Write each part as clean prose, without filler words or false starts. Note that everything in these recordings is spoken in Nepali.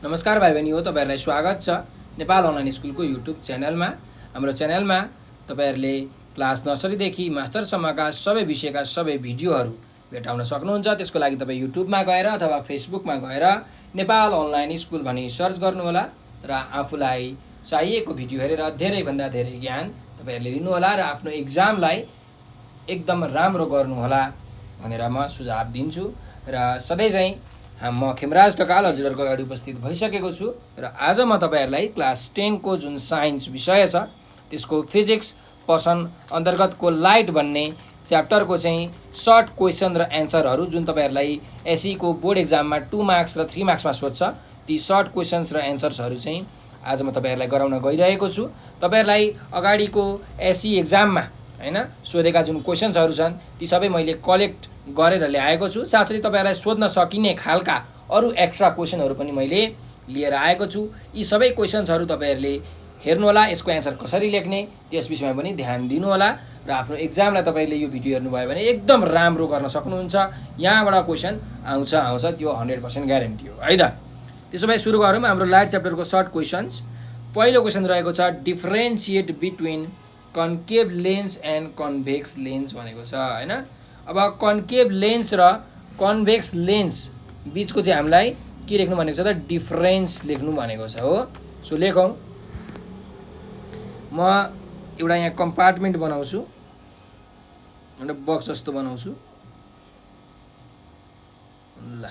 नमस्कार भाइ बहिनी हो, तपाईहरुलाई स्वागत छ नेपाल अनलाइन स्कुलको युट्युब च्यानलमा। हाम्रो च्यानलमा तपाईहरुले क्लास नर्सरीदेखि मास्टरसम्मका सबै विषयका सबै भिडियोहरू भेटाउन सक्नुहुन्छ। त्यसको लागि तपाई युट्युबमा गएर अथवा फेसबुकमा गएर नेपाल अनलाइन स्कुल भनी सर्च गर्नुहोला र आफूलाई चाहिएको भिडियो हेरेर धेरैभन्दा धेरै ज्ञान तपाईहरुले लिनुहोला र आफ्नो एक्जामलाई एकदम राम्रो गर्नुहोला भनेर म सुझाव दिन्छु। र सधैँ चाहिँ म खेमराज ढकाल हजुरहरुको अगाडि उपस्थित भइसकेको छु र आज म तपाईहरुलाई क्लास 10 को जुन साइन्स विषय छ त्यसको फिजिक्स पर्सन अन्तर्गतको लाइट भन्ने च्याप्टरको चाहिँ सर्ट क्वेशन र एन्सरहरू जुन तपाईहरुलाई एसई को बोर्ड एक्जाममा 2 मार्क्स र 3 मार्क्समा सोध्छ ती सर्ट क्वेशन्स र एन्सर्सहरू चाहिँ आज म तपाईहरुलाई गराउन गइरहेको छु। तपाईहरुलाई अगाडिको एसई एक्जाममा हैन सोधेका जुन क्वेशन्सहरू छन् ती सबै मैले कलेक्ट गरेर ल्याएको छु। साथै तपाईहरुलाई सोध्न सकिने खालका अरु एक्स्ट्रा क्वेशनहरू पनि मैले लिएर आएको छु। यी सबै क्वेशन्सहरू तपाईहरुले हेर्नुहोला, यसको एन्सर कसरी लेख्ने त्यस विषयमा पनि ध्यान दिनुहोला र आफ्नो एक्जामलाई तपाईले यो भिडियो हेर्नुभयो भने एकदम राम्रो गर्न सक्नुहुन्छ। यहाँबाट क्वेशन आउँछ त्यो 100% ग्यारेन्टी हो है त। त्यसो भए सुरु गरौँ हाम्रो लाइट च्याप्टरको सर्ट क्वेशन्स। पहिलो क्वेशन रहेको छ differentiate between concave lens and convex lens भनेको छ हैन। अब कन्केभ लेन्स र कन्भेक्स लेन्स बीचको चाहिँ हामीलाई के लेख्नु भनेको छ त डिफरेन्स लेख्नु भनेको छ हो। सो लेखौं। म एउटा यहाँ कम्पार्टमेन्ट बनाउँछु, एउटा बक्स जस्तो बनाउँछु ल।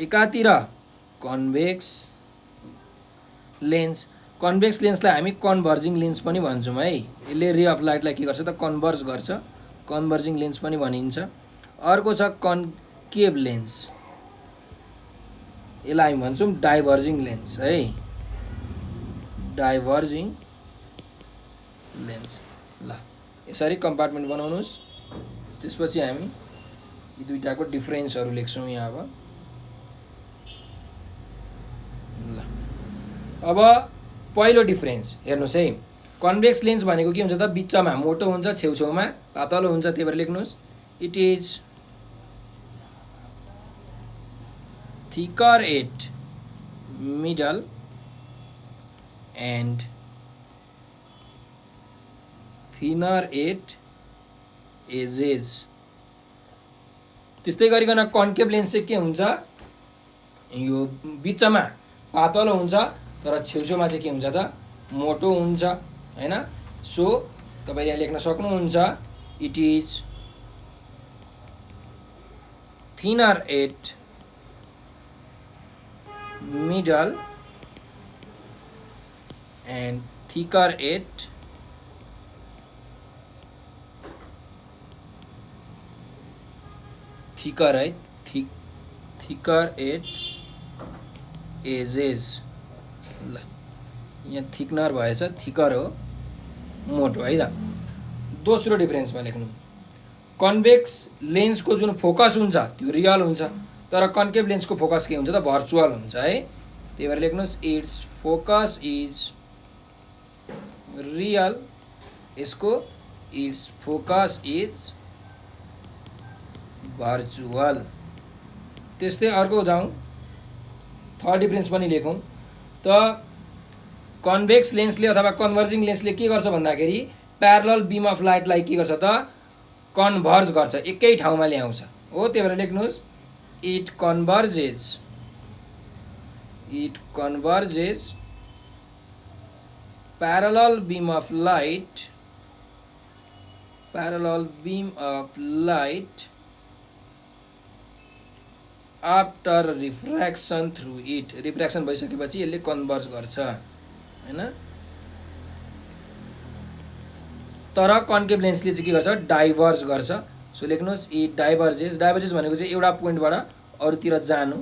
एकातिर कन्भेक्स लेन्स, कन्भेक्स लेन्सलाई हामी कन्भर्जिङ लेन्स पनि भन्छौँ है। यसले रे अफ लाइटलाई के गर्छ त कन्भर्ज गर्छ, कन्भर्जिङ लेन्स पनि भनिन्छ। अर्को छ कन्केभ लेन्स, यसलाई हामी भन्छौँ डाइभर्जिङ लेन्स है, डाइभर्जिङ लेन्स। ल यसरी कम्पार्टमेन्ट बनाउनुस्। त्यसपछि हामी यी दुईटाको डिफरेन्सहरू लेख्छौँ यहाँ। अब पहिलो डिफरेन्स हेर्नुस् है। कन्भेक्स लेन्स भनेको के हुन्छ त बिचमा मोटो हुन्छ, छेउछेउमा पातलो हुन्छ, त्यही भएर लेख्नुस् it is thicker at middle and thinner at edges. त्यस्तै गरिकन कन्केभ लेन्स चाहिँ के हुन्छ, यो बिचमा पातलो हुन्छ तर छेउछेउमा चाहिँ के हुन्छ त मोटो हुन्छ हैन। सो तपाईले यहाँ लेख्न सक्नुहुन्छ it is thinner at middle and thicker at thicker है, थिकर एट एजेस। ल यहाँ थिकनर भएछ, थिकर हो, मोटो है त। दोस्रो डिफरेन्समा लेख्नु कन्भेक्स लेन्सको जुन फोकस हुन्छ त्यो रियल हुन्छ, तर कन्केभ लेन्सको फोकस के हुन्छ त भर्चुअल हुन्छ है। त्यही भएर लेख्नुस् इट्स फोकस इज रियल, यसको इट्स फोकस इज भर्चुअल। त्यस्तै अर्को जाउँ, थर्ड डिफरेन्स पनि लेखौँ त। कन्भेक्स लेन्सले अथवा कन्भर्जिङ लेन्सले के गर्छ भन्दाखेरि प्यारलल बीम अफ लाइटलाई के गर्छ त कन्भर्ज गर्छ, एकै ठाउँमा ल्याउँछ हो। त्यही भएर लेख्नुस् it converges parallel beam of light after refraction through it. Refraction भइसकेपछि यसले कन्भर्ज गर्छ हैन। तर कन्केभ लेन्सले चाहिँ के गर्छ डाइभर्ज गर्छ। So लेख्नुस् it डाइभर्जेस। डाइभर्जेस भनेको चाहिँ एउटा पोइन्टबाट अरूतिर जानु।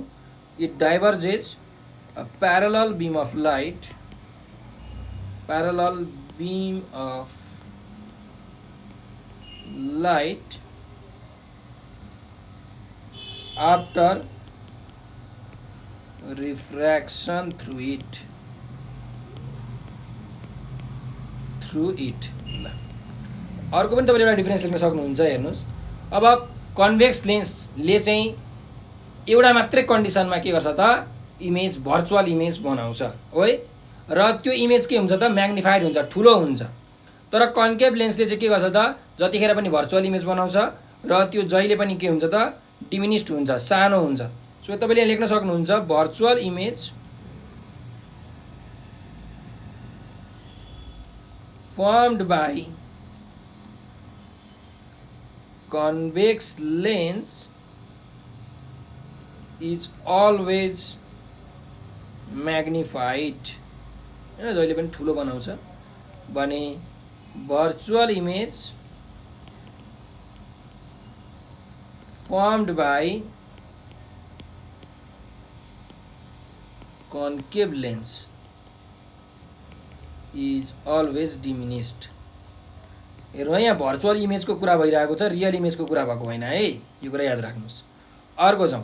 It diverges a parallel beam of light after refraction through it. ल अर्को पनि तपाईले एउटा डिफरेन्स लेख्न सक्नुहुन्छ। हेर्नुस् अब कन्भेक्स लेन्सले चाहिँ एउटा मात्रै कन्डिसनमा के गर्छ त इमेज भर्चुअल इमेज बनाउँछ है र त्यो इमेज के हुन्छ त म्याग्निफाइड हुन्छ ठुलो हुन्छ तर कन्केभ लेन्सले चाहिँ के गर्छ त जतिखेर पनि भर्चुअल इमेज बनाउँछ र त्यो जहिले पनि के हुन्छ त डिमिनिस्ड हुन्छ सानो हुन्छ सो तपाईले लेख्न सक्नुहुन्छ virtual image formed by convex lens is always magnified हैन जहिले पनि ठुलो बनाउँछ भने virtual image formed by concave lens is always diminished हेर्नु यहाँ भर्चुअल इमेजको कुरा भइरहेको छ रियल इमेजको कुरा भएको होइन है यो कुरा याद राख्नुस् अर्को छ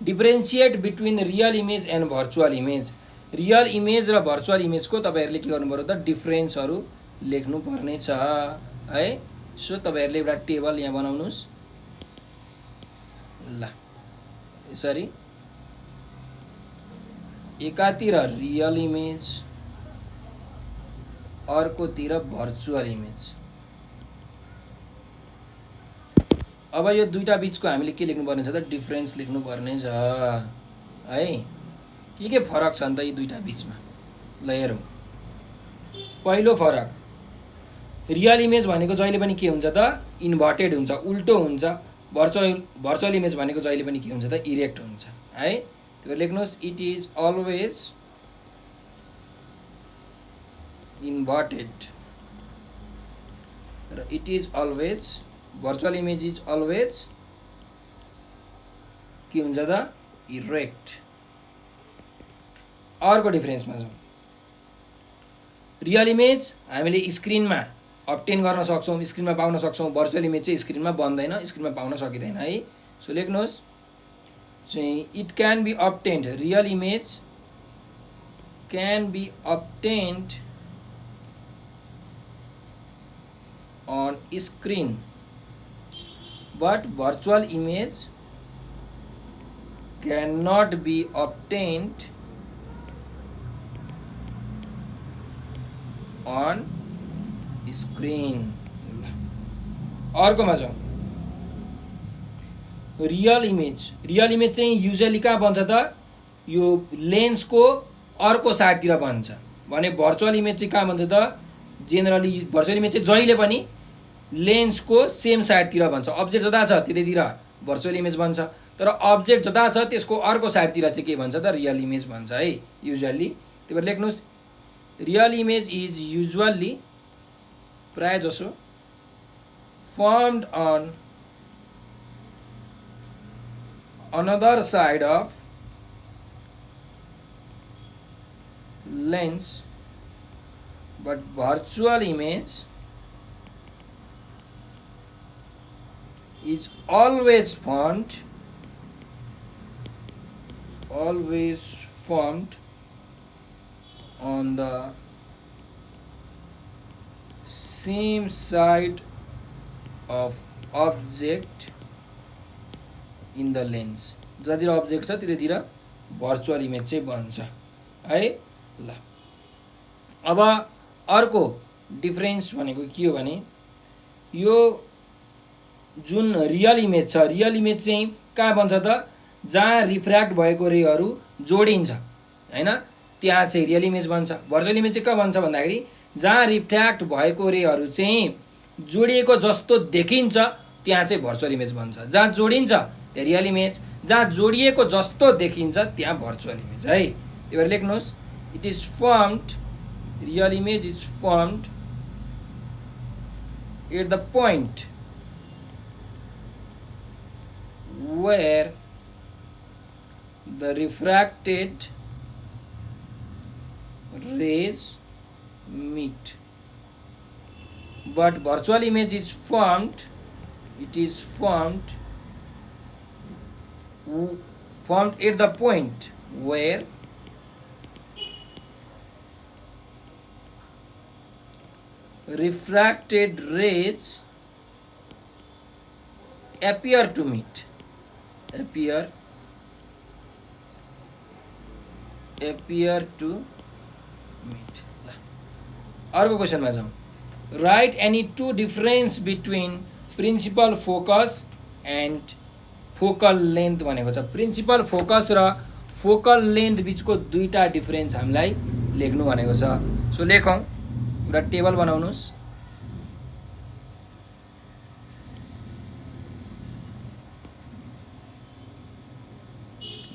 differentiate between real image and virtual image real image र भर्चुअल इमेजको तपाईहरुले के गर्नु पर्यो त डिफरेन्सहरु लेख्नु पर्ने छ है सो तपाईहरुले एउटा टेबल यहाँ बनाउनुस् ल यसरी एकातिर रियल इमेज अर्कोतिर भर्चुअल इमेज अब यो दुईटा बीचको हामीले के लेख्नु पर्ने छ त डिफरेन्स लेख्नु पर्ने छ है के फरक छ नि त यी दुईटा बीचमा ल हेरौं पहिलो फरक रियल इमेज भनेको जहिले पनि के हुन्छ त इन्भर्टेड हुन्छ उल्टो हुन्छ भर्चुअल इमेज भनेको जहिले पनि के हुन्छ त इरेक्ट हुन्छ है त्यो लेख्नुस् it is always inverted it is always virtual image is always के हुन्छ त erect अर्को डिफरेन्समा छ रियल इमेज हामीले स्क्रिनमा अब्टेन गर्न सक्छौं स्क्रिनमा पाउन सक्छौं भर्चुअल इमेज चाहिँ स्क्रिनमा बन्दैन स्क्रिनमा पाउन सकिदैन है सो लेख्नुस् चाहिँ it can be obtained real image can be obtained on screen but virtual image cannot be obtained on screen अर्कोमा छ रियल इमेज चाहिँ युजुअली कहाँ बन्छ त यो लेन्सको अर्को साइडतिर बन्छ भने भर्चुअल इमेज चाहिँ कहाँ बन्छ त जेनरली भर्चुअल इमेज चाहिँ जहिले पनि लेन्सको सेम साइडतिर बन्छ अब्जेक्ट जता छ त्यतैतिर भर्चुअल इमेज बन्छ तर अब्जेक्ट जता छ त्यसको अर्को साइडतिर चाहिँ के भन्छ त रियल इमेज भन्छ है युजुअली त्यही भएर लेख्नुस् रियल इमेज इज युजुअली प्राय जसो formed on another side of lens but virtual image is always formed on the same side of object in the lens जतिर अब्जेक्ट छ त्यतैतिर भर्चुअल इमेज चाहिँ बन्छ है ल अब अर्को डिफरेन्स भनेको के हो भने यो जुन रियल इमेज छ रियल इमेज चाहिँ कहाँ बन्छ त जहाँ रिफ्र्याक्ट भएको रेहरू जोडिन्छ हैन त्यहाँ चाहिँ रियल इमेज बन्छ भर्चुअल इमेज चाहिँ कहाँ बन्छ भन्दाखेरि जहाँ रिफ्र्याक्ट भएको रेहरू चाहिँ जोडिएको जस्तो देखिन्छ त्यहाँ चाहिँ भर्चुअल इमेज बन्छ जहाँ जोडिन्छ त्यो रियल इमेज जहाँ जोडिएको जस्तो देखिन्छ त्यहाँ भर्चुअल इमेज है त्यही भएर लेख्नुस् it is formed real image is formed at the point where the refracted rays meet but virtual image is formed at the point where refracted rays appear to meet, appear to meet. अर्को क्वेसनमा जाउँ. Write any two difference between principal focus and focal length भनेको छ. प्रिन्सिपल फोकस र फोकल लेन्थ बिचको दुईटा डिफरेन्स हामीलाई लेख्नु भनेको छ. सो लेखौँ, एउटा टेबल बनाउनुहोस्.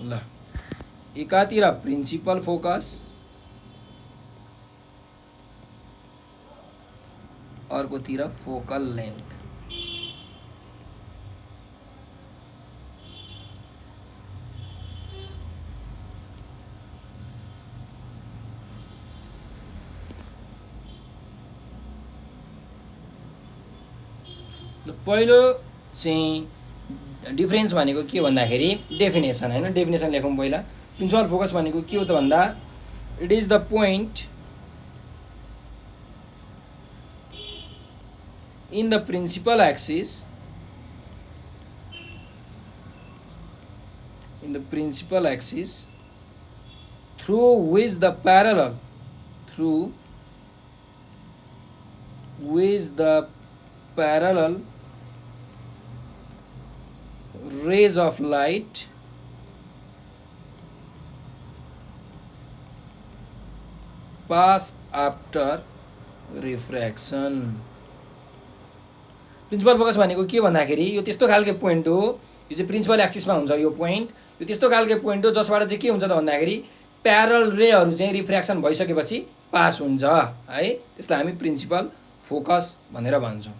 ल, एकातिर प्रिन्सिपल फोकस, अर्कोतिर फोकल लेन्थ. पहिलो चाहिँ डिफरेन्स भनेको के भन्दाखेरि डेफिनेसन हैन. डेफिनेसन लेखौँ पहिला. प्रिन्सिपल फोकस भनेको के हो त भन्दा it is the point in the principal axis, through which the parallel rays of light pass after refraction. Principal focus भनेको के भन्दाखेरि यो त्यस्तो खालको पोइन्ट हो, यो चाहिँ प्रिन्सिपल एक्सिसमा हुन्छ. यो पोइन्ट यो त्यस्तो खालको पोइन्ट हो जसबाट चाहिँ के हुन्छ त भन्दाखेरि प्यारल रेहरू चाहिँ रिफ्र्याक्सन भइसकेपछि पास हुन्छ है. त्यसलाई हामी प्रिन्सिपल फोकस भनेर भन्छौँ.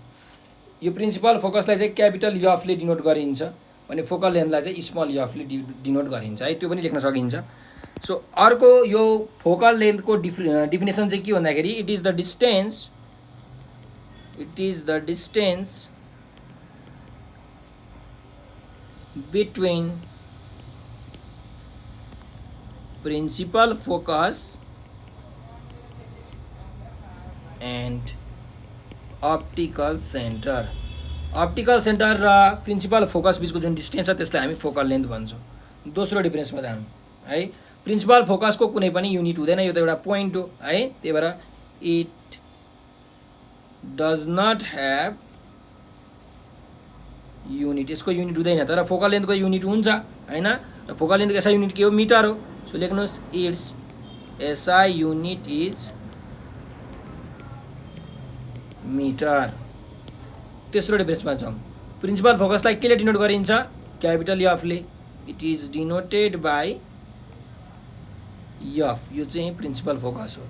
यो प्रिन्सिपल फोकसलाई चाहिँ क्यापिटल यफले डिनोट गरिन्छ भने फोकल लेन्थलाई चाहिँ स्मल यफले डिनोट गरिन्छ है. त्यो पनि लेख्न सकिन्छ. सो अर्को यो फोकल लेन्थको डिफिनेसन चाहिँ के भन्दाखेरि it is the distance between principal focus and optical centre. Optical centre र प्रिन्सिपल फोकस बिचको जुन डिस्टेन्स छ त्यसलाई हामी फोकल लेन्थ भन्छौँ. दोस्रो डिफरेन्समा जानु है. प्रिन्सिपल फोकसको कुनै पनि युनिट हुँदैन, यो त एउटा पोइन्ट हो है. त्यही भएर it does not have unit. यसको युनिट हुँदैन, तर फोकल लेन्थको युनिट हुन्छ हैन. र फोकल लेन्थको एसआई युनिट के हो? मिटर हो. सो लेख्नुहोस् it's SI unit is metre. तेस्रो डिफरेन्समा जाउँ. प्रिन्सिपल फोकसलाई केले डिनोट गरिन्छ? क्यापिटल यफले. It is denoted by F. यो चाहिँ प्रिन्सिपल फोकस हो.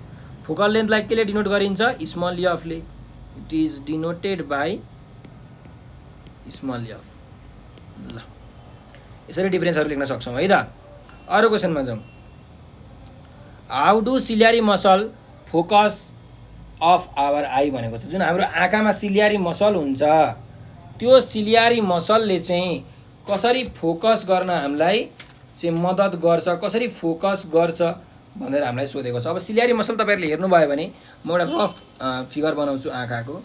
फोकल लेन्थलाई केले डिनोट गरिन्छ? स्मल यफले. It is denoted by small F. ल, यसरी डिफरेन्सहरू लेख्न सक्छौँ है त. अरू क्वेसनमा जाउँ. How do ciliary muscle focus of our eye भनेको छ. जुन हाम्रो आँखामा सिलियारी मसल हुन्छ त्यो सिलियारी मसलले चाहिँ कसरी फोकस गर्न हामीलाई चाहिँ मद्दत गर्छ, कसरी फोकस गर्छ भनेर हामीलाई सोधेको छ. अब सिलियारी मसल तपाईँहरूले हेर्नुभयो भने म एउटा रफ फिगर बनाउँछु. आँखाको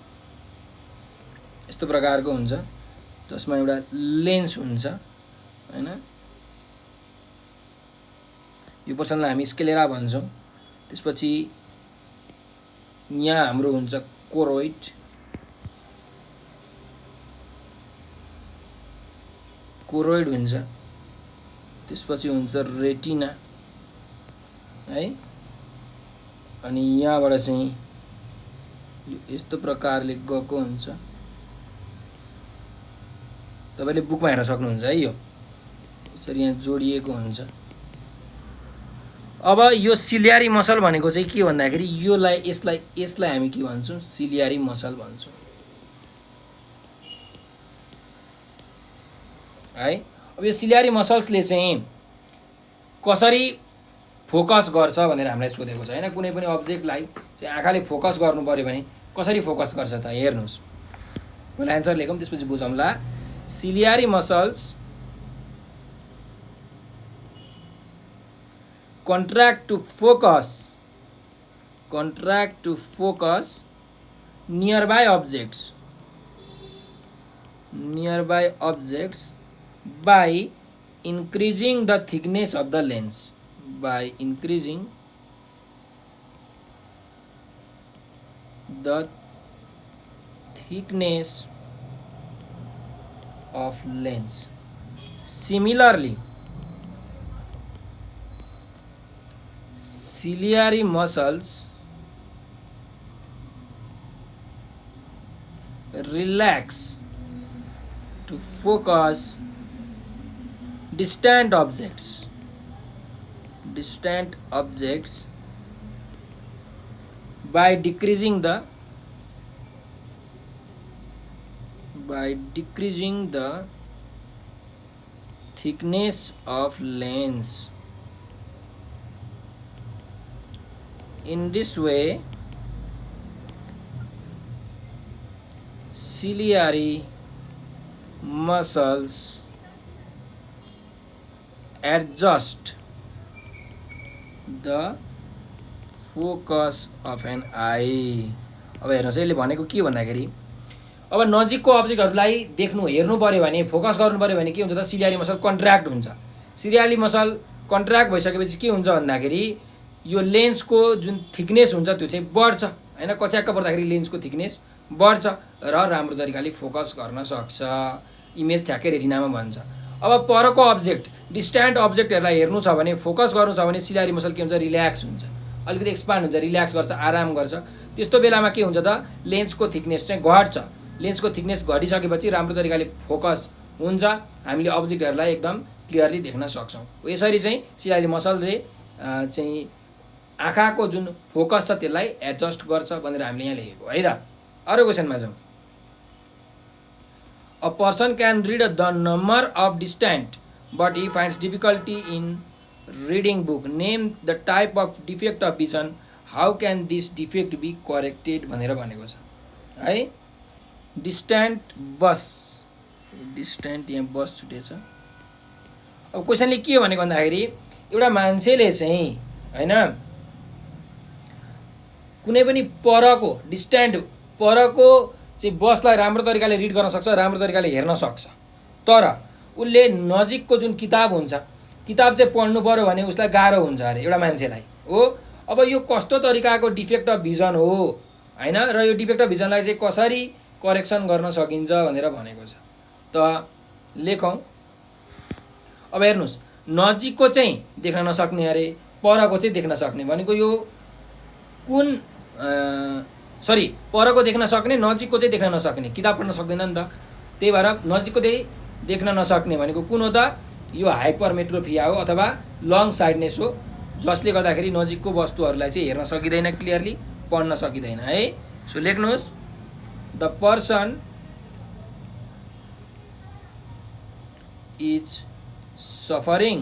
यस्तो प्रकारको हुन्छ जसमा एउटा लेन्स हुन्छ हैन. यो पोर्सनलाई हामी स्क्लेरा भन्छौँ. त्यसपछि यहाँ हाम्रो हुन्छ कोरोइड, हुन्छ. त्यसपछि हुन्छ रेटिना है. अनि यहाँबाट चाहिँ यस्तो प्रकारले गएको हुन्छ. तपाईँले बुकमा हेर्न सक्नुहुन्छ है. यो यसरी यहाँ जोडिएको हुन्छ. अब यो सिलियारी मसल भनेको चाहिँ के भन्दाखेरि यसलाई हामी के भन्छौँ? सिलियारी मसल भन्छौँ है. अब यो सिलियारी मसल्सले चाहिँ कसरी फोकस गर्छ भनेर हामीलाई सोधेको छ हैन. कुनै पनि अब्जेक्टलाई चाहिँ आँखाले फोकस गर्नु पर्यो भने कसरी फोकस गर्छ त हेर्नुहोस्. पहिला एन्सर लेखौँ त्यसपछि बुझौँला. Ciliary muscles contract to focus nearby objects nearby objects by increasing the thickness of the lens. By increasing the thickness of lens. Similarly, ciliary muscles relax to focus distant objects by decreasing the thickness of lens. In this way, ciliary muscles adjust the focus of an eye. अब हेर्नुहोस् यसले भनेको के भन्दाखेरि अब नजिकको अब्जेक्टहरूलाई देख्नु हेर्नु पर्यो भने फोकस गर्नु पर्यो भने के हुन्छ त सिलियरी मसल कन्ट्र्याक्ट हुन्छ। सिलियरी मसल कन्ट्र्याक्ट भइसकेपछि के हुन्छ भन्दाखेरि यो लेन्सको जुन थिकनेस हुन्छ त्यो चाहिँ बढ्छ हैन। कच्याक्क पर्दाखेरि लेन्सको थिकनेस बढ्छ र राम्रो तरिकाले फोकस गर्न सक्छ। इमेज ठ्याक्कै रेटिनामा भन्छ। अब परको अब्जेक्ट डिस्टेन्ट अब्जेक्टहरूलाई हेर्नु छ भने फोकस गर्नु छ भने सिलियरी मसल के हुन्छ रिल्याक्स हुन्छ, अलिकति एक्सपान्ड हुन्छ, रिल्याक्स गर्छ, आराम गर्छ। त्यस्तो बेलामा के हुन्छ त लेन्सको थिकनेस चाहिँ घट्छ। लेन्सको थिकनेस घटिसकेपछि राम्रो तरिकाले फोकस हुन्छ, हामीले अब्जेक्टहरूलाई एकदम क्लियरली देख्न सक्छौँ। यसरी चाहिँ सिलियरी मसलले चाहिँ आँखाको जुन फोकस छ त्यसलाई एडजस्ट गर्छ भनेर हामीले यहाँ लेखेको है त। अरू क्वेसनमा जाउँ। A person can read the number of distant but he finds difficulty in reading book. Name the type of defect of vision. How can this defect be corrected भनेर भनेको छ है। डिस्टेन्ट बस, डिस्टेन्ट यहाँ बस छुटेछ। अब क्वेसनले के भनेको भन्दाखेरि एउटा मान्छेले चाहिँ हैन कुनै पनि परको डिस्टेन्ट परको चाहिँ बसलाई राम्रो तरिकाले रिड गर्न सक्छ, राम्रो तरिकाले हेर्न सक्छ। तर उसले नजिकको जुन किताब हुन्छ, किताब चाहिँ पढ्नु पर्यो भने उसलाई गाह्रो हुन्छ अरे एउटा मान्छेलाई हो। अब यो कस्तो तरिकाको डिफेक्ट अफ भिजन हो हैन, र यो डिफेक्ट अफ भिजनलाई चाहिँ कसरी करेक्सन गर्न सकिन्छ भनेर भनेको छ। त लेखौँ। अब हेर्नुहोस्, नजिकको चाहिँ देख्न नसक्ने अरे, परको चाहिँ देख्न सक्ने भनेको यो कुन परको देख्न सक्ने, नजिकको चाहिँ देख्न नसक्ने, किताब पढ्न सक्दैन नि त। त्यही भएर नजिकको चाहिँ देख्न नसक्ने भनेको कुन हो त, यो हाइपरमेट्रोपिया हो अथवा लङ साइडनेस हो, जसले गर्दाखेरि नजिकको वस्तुहरूलाई चाहिँ हेर्न सकिँदैन, क्लियरली पढ्न सकिँदैन है। सो लेख्नुहोस्, the person is suffering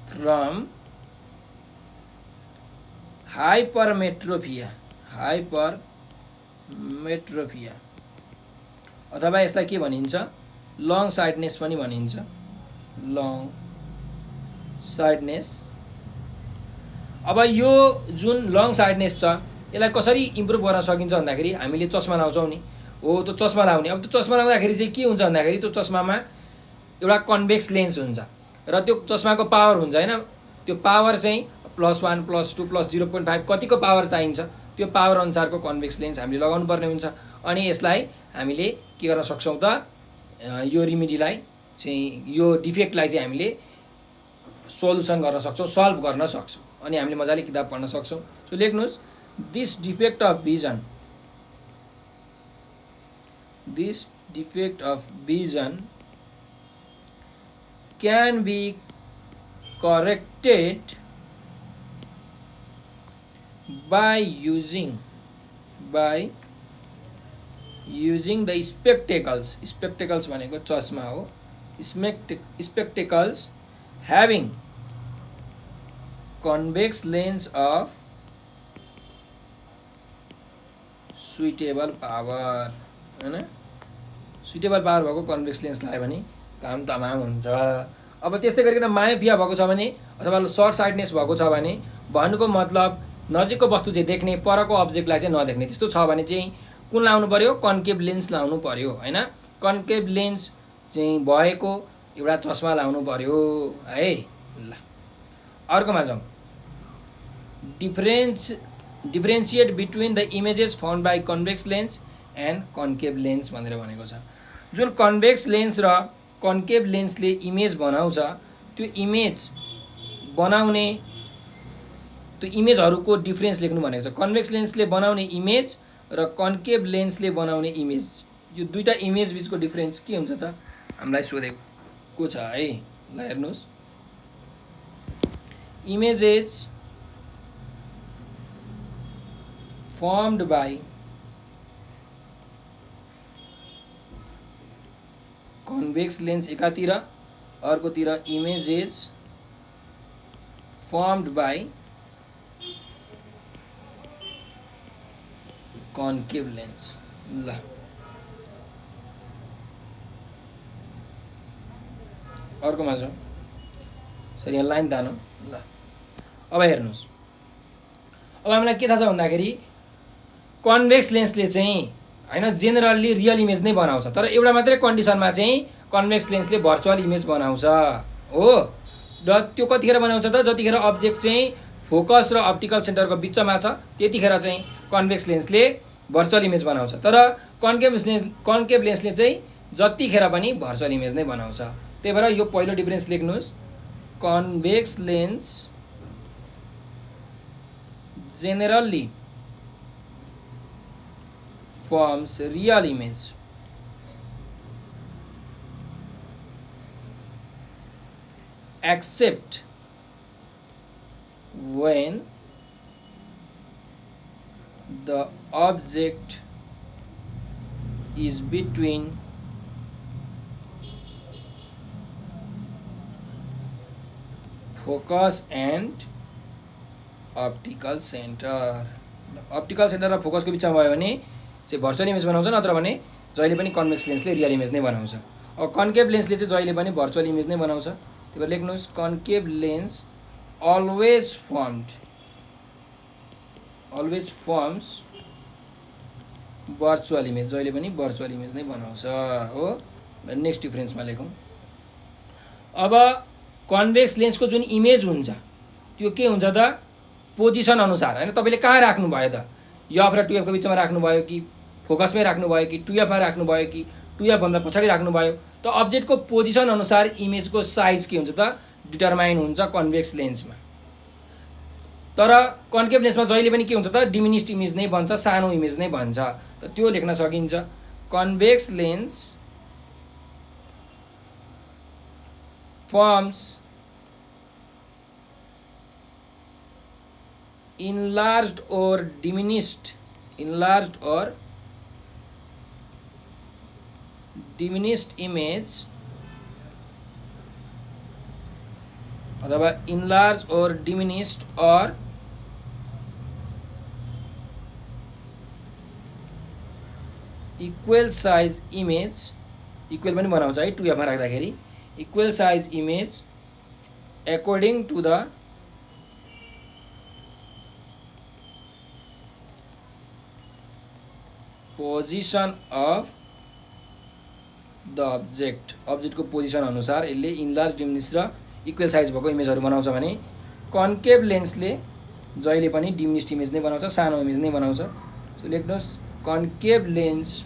from hypermetropia अथवा यसलाई के भनिन्छ लङ साइडनेस पनि भनिन्छ, लङ साइडनेस। अब यो जुन लङ साइडनेस छ यसलाई कसरी इम्प्रुभ गर्न सकिन्छ भन्दाखेरि हामीले चस्मा लाउँछौँ नि हो। त्यो चस्मा लाउने, अब त्यो चस्मा लाउँदाखेरि चाहिँ के हुन्छ भन्दाखेरि त्यो चस्मामा एउटा कन्भेक्स लेन्स हुन्छ र त्यो चस्माको पावर हुन्छ हैन। त्यो पावर चाहिँ +1 +2 +0.5 कतिको पावर चाहिन्छ त्यो पावर अनुसारको कन्भेक्स लेन्स हामीले लगाउनु पर्ने हुन्छ। अनि यसलाई हामीले के गर्न सक्छौँ त, यो रिमेडीलाई चाहिँ यो डिफेक्टलाई चाहिँ हामीले सोल्युसन गर्न सक्छौँ, सल्भ गर्न सक्छौँ, अनि हामीले मजाले किताब पढ्न सक्छौँ। सो लेख्नुहोस्, this defect of vision can be corrected by using the spectacles. Spectacles भनेको चस्मा हो। Spectacles having convex lens of suitable power हैन। सुइटेबल पावर भएको कन्भेक्स लेन्स लगायो भने काम तमाम हुन्छ। अब त्यस्तै गरिकन मायोपिया भएको छ भने अथवा सर्ट साइडनेस भएको छ भने भन्नुको मतलब नजिकको वस्तु चाहिँ देख्ने, परको अब्जेक्टलाई चाहिँ नदेख्ने। त्यस्तो छ भने चाहिँ कुन लाउनु पर्यो, कन्केभ लेन्स लाउनु पर्यो हैन। कन्केभ लेन्स चाहिँ भएको एउटा चस्मा लाउनु पर्यो है। ल अर्कोमा जाउँ। Differentiate between the images found by convex lens and concave lens भनेर भनेको छ। जुन कन्भेक्स लेन्स र कन्केभ लेन्सले इमेज बनाउँछ त्यो इमेज बनाउने त्यो इमेजहरूको डिफ्रेन्स लेख्नु भनेको छ। कन्भेक्स लेन्सले बनाउने इमेज र कन्केभ लेन्सले बनाउने इमेज, यो दुईटा इमेज बिचको डिफ्रेन्स के हुन्छ त हामीलाई सोधेको छ है। ल हेर्नुहोस्, images formed by convex lens एकातिर, अर्कोतिर images formed by concave lens। ल अर्कोमा छ सरी, यहाँ लाइन तानौँ। ल अब हेर्नुहोस्, अब हामीलाई के थाहा छ भन्दाखेरि कन्भेक्स लेन्सले चाहिँ हैन जेनरली रियल इमेज नै बनाउँछ, तर एउटा मात्रै कन्डिसनमा चाहिँ कन्भेक्स लेन्सले भर्चुअल इमेज बनाउँछ हो। र त्यो कतिखेर बनाउँछ त, जतिखेर अब्जेक्ट चाहिँ फोकस र अप्टिकल सेन्टरको बिचमा छ त्यतिखेर चाहिँ कन्भेक्स लेन्सले भर्चुअल इमेज बनाउँछ। तर कन्केभ लेन्सले चाहिँ जतिखेर पनि भर्चुअल इमेज नै बनाउँछ। त्यही भएर यो पहिलो डिफरेन्स लेख्नुहोस्, convex lens generally forms real image except when the object is between focus and optical centre. Optical centre र फोकसको बिचमा भयो भने चाहिँ भर्चुअल इमेज बनाउँछ, नत्र भने जहिले पनि कन्भेक्स लेन्सले रियल इमेज नै बनाउँछ। अब कन्केभ लेन्सले चाहिँ जहिले पनि भर्चुअल इमेज नै बनाउँछ। त्यही भएर लेख्नुहोस्, concave lens always firms virtual image, जहिले पनि भर्चुअल इमेज नै बनाउँछ हो। नेक्स्ट डिफरेन्समा लेखौँ। अब कन्भेक्स लेन्सको जुन इमेज हुन्छ त्यो के हुन्छ त, पोजिसन अनुसार हैन, तपाईँले कहाँ राख्नुभयो त, एफ र 2F को बिचमा राख्नुभयो कि फोकसमै राख्नुभयो कि 2F मा राख्नुभयो कि 2F भन्दा पछाडि राख्नुभयो, त अब्जेक्टको पोजिसन अनुसार इमेजको साइज के हुन्छ त डिटरमाइन हुन्छ कन्भेक्स लेन्समा। तर कन्केभ लेन्समा जहिले पनि के हुन्छ त डिमिनिस्ड इमेज नै बन्छ, सानो इमेज नै बन्छ। त त्यो लेख्न सकिन्छ, convex lens firms enlarged or diminished image अथवा enlarged or diminished or equal size image, equal पनि बनाउँछ है 2F मा राख्दाखेरि, equal size image according to the position of the अब्जेक्टको पोजिसन अनुसार यसले इन्लार्ज, डिमिनिस र इक्वल साइज भएको इमेजहरू बनाउँछ भने कन्केभ लेन्सले जहिले पनि डिमिनिस्ड इमेज नै बनाउँछ, सानो इमेज नै बनाउँछ। सो लेख्नुहोस्, concave lens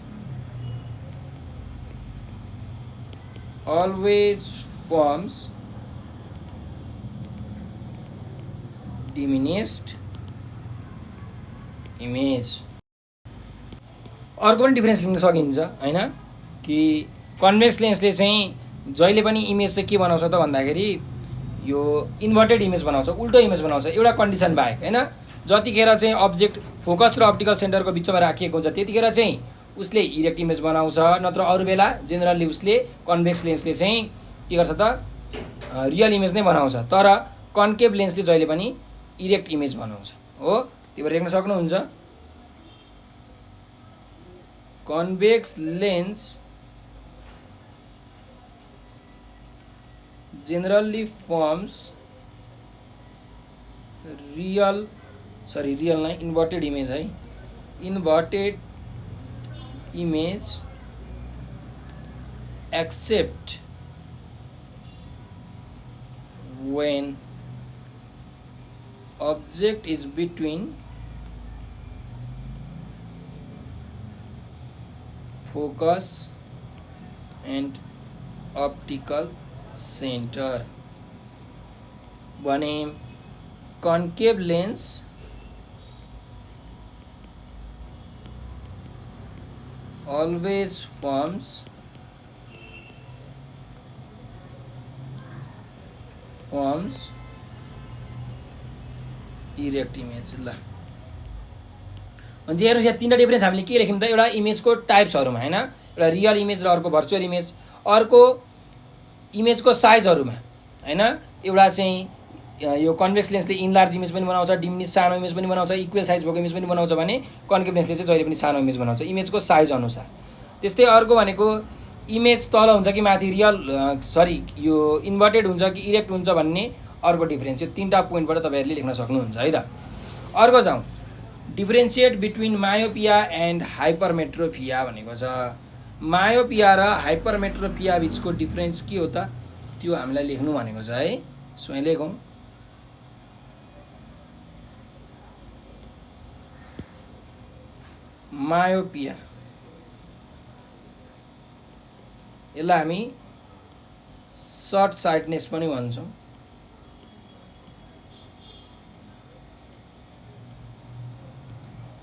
always firms diminished image. अर्को पनि डिफरेन्स लेख्न सकिन्छ हैन, कि कन्भेक्स लेन्सले चाहिँ जहिले पनि इमेज चाहिँ के बनाउँछ त भन्दाखेरि यो इन्भर्टेड इमेज बनाउँछ, उल्टो इमेज बनाउँछ एउटा कन्डिसन बाहेक हैन। जतिखेर चाहिँ अब्जेक्ट फोकस र अप्टिकल सेन्टरको बिचमा राखिएको हुन्छ त्यतिखेर चाहिँ उसले इरेक्ट इमेज बनाउँछ, नत्र अरू बेला जेनरली उसले कन्भेक्स लेन्सले चाहिँ के गर्छ त रियल इमेज नै बनाउँछ। तर कन्केभ लेन्सले जहिले पनि इरेक्ट इमेज बनाउँछ हो। त्यही भएर लेख्न सक्नुहुन्छ, convex lens generally forms inverted image है, inverted image except when object is between focus and optical center. भने concave lens always forms erect image. ल अनि हेर्नुहोस् यहाँ तीनवटा डिफरेन्स हामीले के लेख्यौँ त, एउटा इमेजको टाइप्सहरूमा होइन, एउटा रियल इमेज र अर्को भर्चुअल इमेज, अर्को इमेजको साइजहरूमा होइन, एउटा चाहिँ यो कन्भेक्स लेन्सले इनलार्ज इमेज पनि बनाउँछ, डिमिनिस सानो इमेज पनि बनाउँछ, इक्वल साइज भएको इमेज पनि बनाउँछ भने कन्केभ लेन्सले चाहिँ जहिले पनि सानो इमेज बनाउँछ इमेजको साइज अनुसार। त्यस्तै अर्को भनेको इमेज तल हुन्छ कि माथि रियल यो इन्भर्टेड हुन्छ कि इरेक्ट हुन्छ भन्ने अर्को डिफरेन्स। यो तीनवटा पोइन्टबाट तपाईँहरूले लेख्न सक्नुहुन्छ है त। अर्को जाउँ, differentiate between myopia and hypermetropia भनेको छ। मायोपिया र हाइपरमेट्रोपिया बिचको डिफरेन्स के हो त, त्यो हामीलाई लेख्नु भनेको छ है। स्वयं लेखौँ। मायोपिया, यसलाई हामी सर्ट साइटनेस पनि भन्छौँ।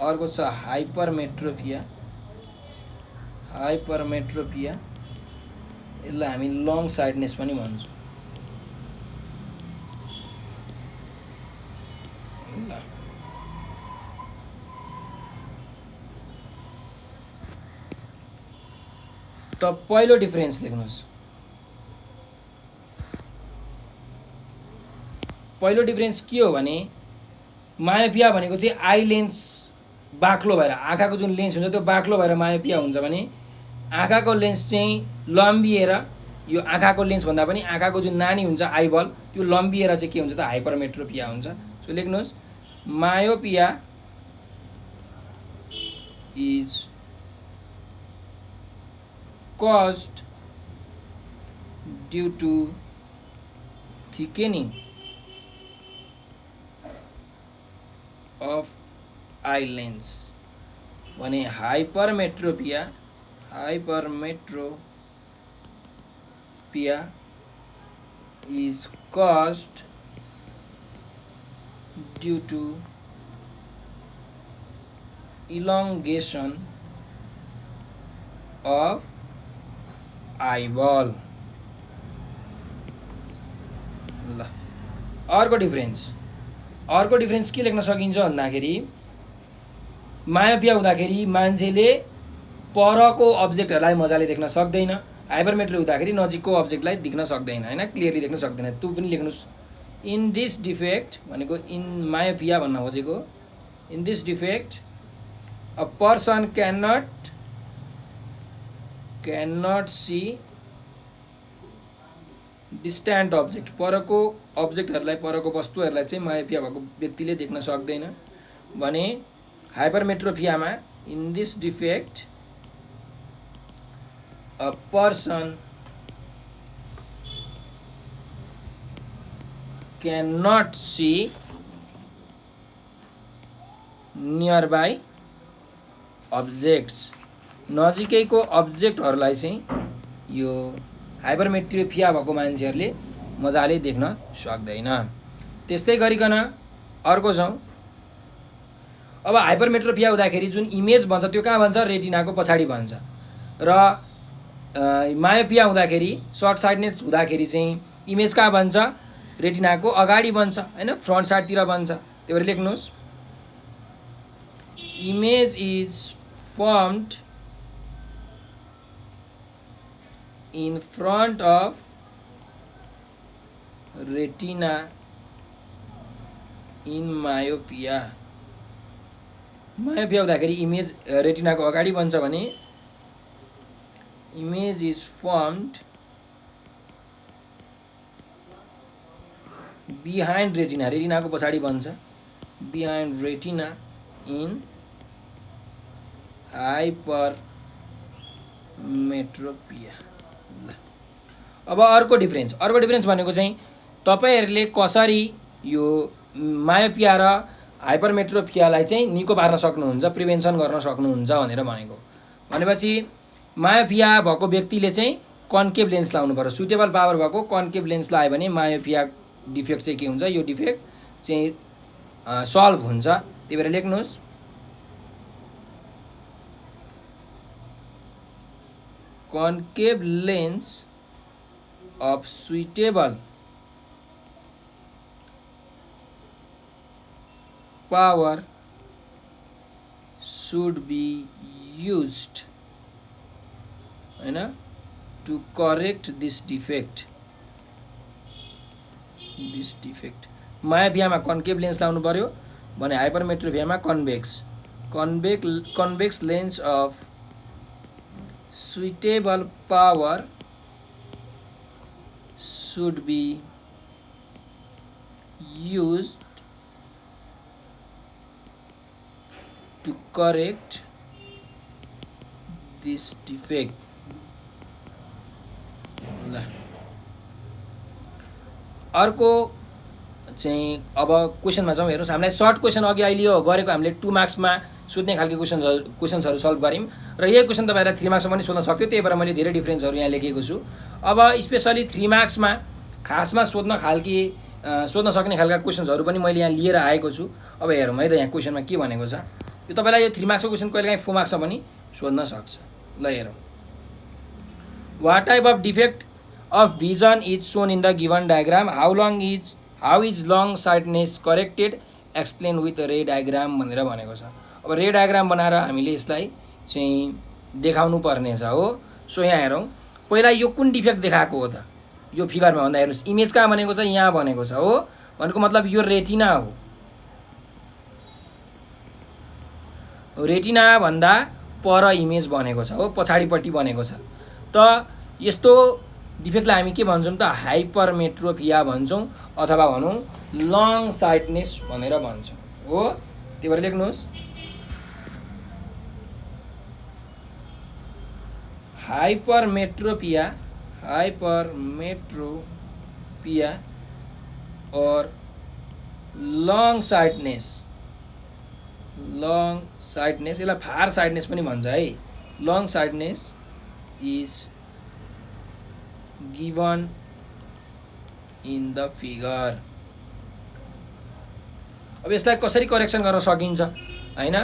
अर्को छ हाइपरमेट्रोपिया, यसलाई हामी लङ साइटनेस पनि भन्छौँ। त पहिलो डिफरेन्स लेख्नुहोस्। पहिलो डिफरेन्स के हो भने मायोपिया भनेको चाहिँ आई लेन्स बाक्लो भएर, आँखाको जुन लेन्स हुन्छ त्यो बाक्लो भएर मायोपिया हुन्छ भने आँखाको लेन्स चाहिँ लम्बिएर, यो आँखाको लेन्स भन्दा पनि आँखाको जुन नानी हुन्छ आइबल त्यो लम्बिएर चाहिँ के हुन्छ त हाइपरमेट्रोपिया हुन्छ। सो लेख्नुहोस्, myopia is caused due to thickening of eye lens। भने hypermetropia is caused due to elongation of आइबल। ल अर्को डिफरेन्स के लेख्न सकिन्छ भन्दाखेरि मायोपिया हुँदाखेरि मान्छेले परको अब्जेक्टहरूलाई मजाले देख्न सक्दैन, हाइपरमेट्रो हुँदाखेरि नजिकको अब्जेक्टलाई देख्न सक्दैन होइन, क्लियरली देख्न सक्दैन। त्यो पनि लेख्नुहोस्। इन दिस डिफेक्ट भनेको इन मायोपिया भन्न खोजेको, in this defect a person cannot see distant object, परको अब्जेक्टहरूलाई, परको वस्तुहरूलाई चाहिँ मायोपिया भएको व्यक्तिले देख्न सक्दैन भने हाइपरमेट्रोपियामा in this defect a person cannot see nearby objects, नजिकैको अब्जेक्टहरूलाई चाहिँ यो हाइपरमेट्रोपिया भएको मान्छेहरूले मजाले देख्न सक्दैन। त्यस्तै गरिकन अर्को छौँ। अब हाइपरमेट्रोपिया हुँदाखेरि जुन इमेज बन्छ त्यो कहाँ बन्छ, रेटिनाको पछाडि बन्छ, र मायोपिया हुँदाखेरि सर्ट साइटनेस हुँदाखेरि चाहिँ इमेज कहाँ बन्छ, रेटिनाको अगाडि बन्छ होइन, फ्रन्ट साइडतिर बन्छ। त्यही भएर लेख्नुहोस्, image is formed in front of retina in myopia। Myopia हुँदाखेरि इमेज रेटिनाको अगाडि बन्छ भने image is formed behind retina, रेटिनाको पछाडि बन्छ, बिहाइन्ड रेटिना इन हाइपरमेट्रोपिया। मेट्रोपिया। ल अब अर्को डिफरेन्स भनेको चाहिँ तपाईँहरूले कसरी यो मायोपिया र हाइपरमेट्रोपियालाई चाहिँ निको पार्न सक्नुहुन्छ, प्रिभेन्सन गर्न सक्नुहुन्छ भनेर भनेको। भनेपछि मायोपिया भएको व्यक्तिले चाहिँ कन्केभ लेन्स लाउनु पर्यो। सुटेबल पावर भएको कन्केभ लेन्स लगायो भने मायोपिया डिफेक्ट चाहिँ के हुन्छ, यो डिफेक्ट चाहिँ सल्भ हुन्छ। त्यही भएर लेख्नुहोस्, concave lens of suitable power should be used हैन to correct this defect। मायोपियामा कन्केभ लेन्स लाउनु पर्यो भने हाइपरमेट्रोपियामा convex lens of suitable power should be used to correct this defect। ल अर्को चाहिँ अब क्वेसनमा जाउँ। हेर्नुहोस्, हामीलाई सर्ट क्वेसन अघि अहिले यो गरेको हामीले 2 मार्क्समा सोध्ने खालको क्वेसन्सहरू सल्भ गऱ्यौँ र यही क्वेसन तपाईँलाई 3 मार्क्समा पनि सोध्न सक्थ्यो। त्यही भएर मैले धेरै डिफ्रेन्सहरू यहाँ लेखेको छु। अब स्पेसली 3 मार्क्समा खासमा सोध्न सक्ने खालका क्वेसन्सहरू पनि मैले यहाँ लिएर आएको छु। अब हेरौँ है त यहाँ क्वेसनमा के भनेको छ। यो तपाईँलाई यो 3 मार्क्सको क्वेसन कहिलेकाहीँ 4 मार्क्समा पनि सोध्न सक्छ। ल हेरौँ, what type of defect of vision is shown in the given diagram, how is long sightedness corrected, explain with ray diagram भनेर भनेको छ। अब रे डायग्राम बनाएर हामीले यसलाई चाहिँ देखाउनु पर्नेछ हो। सो यहाँ हेरौँ, पहिला यो कुन डिफेक्ट देखाएको हो त, यो फिगरमा भन्दा हेर्नुहोस्, इमेज कहाँ बनेको छ, यहाँ बनेको छ हो। भनेको मतलब यो रेटिना हो। रेटिना भन्दा पर इमेज बनेको छ हो, पछाडिपट्टि बनेको छ। त यस्तो डिफेक्टलाई हामी के भन्छौँ त, हाइपरमेट्रोपिया भन्छौँ अथवा भनौँ लङ साइडनेस भनेर भन्छौँ हो। त्यही भएर लेख्नुहोस्, हाइपरमेट्रोपिया और लङ साइडनेस, यसलाई फार साइडनेस पनि भन्छ है। Long sightedness is given in the figure. अब यसलाई कसरी करेक्सन गर्न सकिन्छ हैन,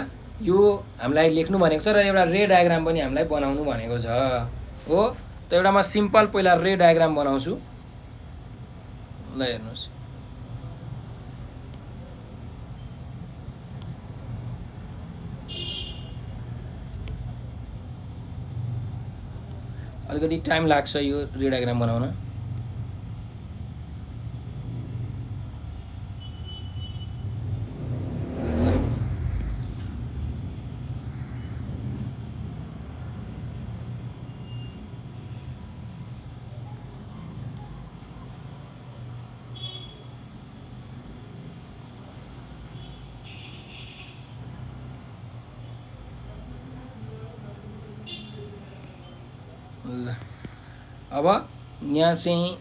यो हामीलाई लेख्नु भनेको छ र एउटा रे डायग्राम पनि हामीलाई बनाउनु भनेको छ हो। त एउटा म सिम्पल पहिला रे डायग्राम बनाउँछु। ल हेर्नुहोस्, अलिकति टाइम लाग्छ यो रे डायग्राम बनाउन। ल अब यहाँ चाहिँ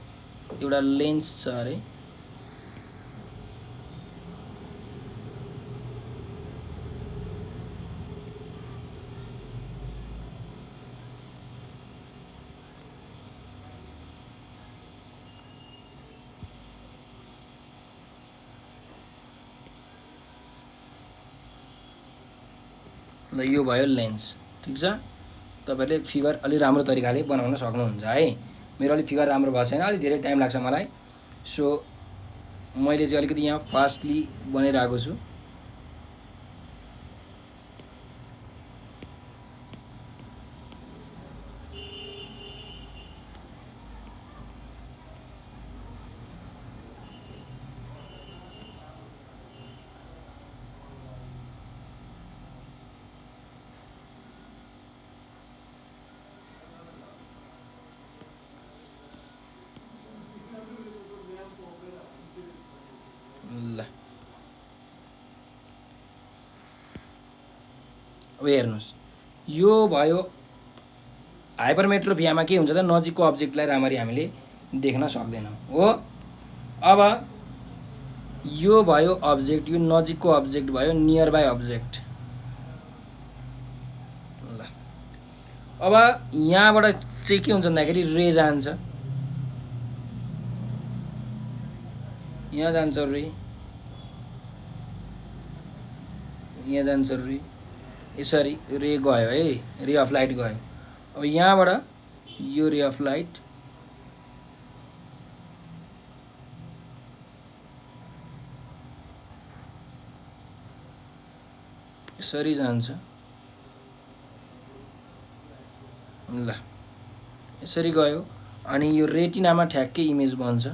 एउटा लेन्स छ अरे, ल यो भयो लेन्स। ठिक छ, तपाईहरुले फिगर अलि राम्रो तरिकाले बनाउन सक्नुहुन्छ है। मेरो अलि फिगर राम्रो भएको छैन, अलि धेरै टाइम लाग्छ मलाई। सो मैले चाहिँ अलिकति यहाँ फास्टली बनाइरहेको छु। अब हेर्नुहोस्, यो भयो हाइपरमेट्रोपियामा के हुन्छ त नजिकको अब्जेक्टलाई राम्ररी हामीले देख्न सक्दैनौँ हो। अब यो भयो अब्जेक्ट, यो नजिकको अब्जेक्ट भयो, नियर बाई अब्जेक्ट। ल अब यहाँबाट चाहिँ के हुन्छ भन्दाखेरि रे जान्छ, यहाँ जान्छ रे, यहाँ जान्छ रे, यसरी रे गयो है, रे अफ लाइट गयो। अब यहाँबाट यो रे अफ लाइट यसरी जान्छ, ल यसरी गयो अनि यो रेटिनामा ठ्याक्कै इमेज बन्छ,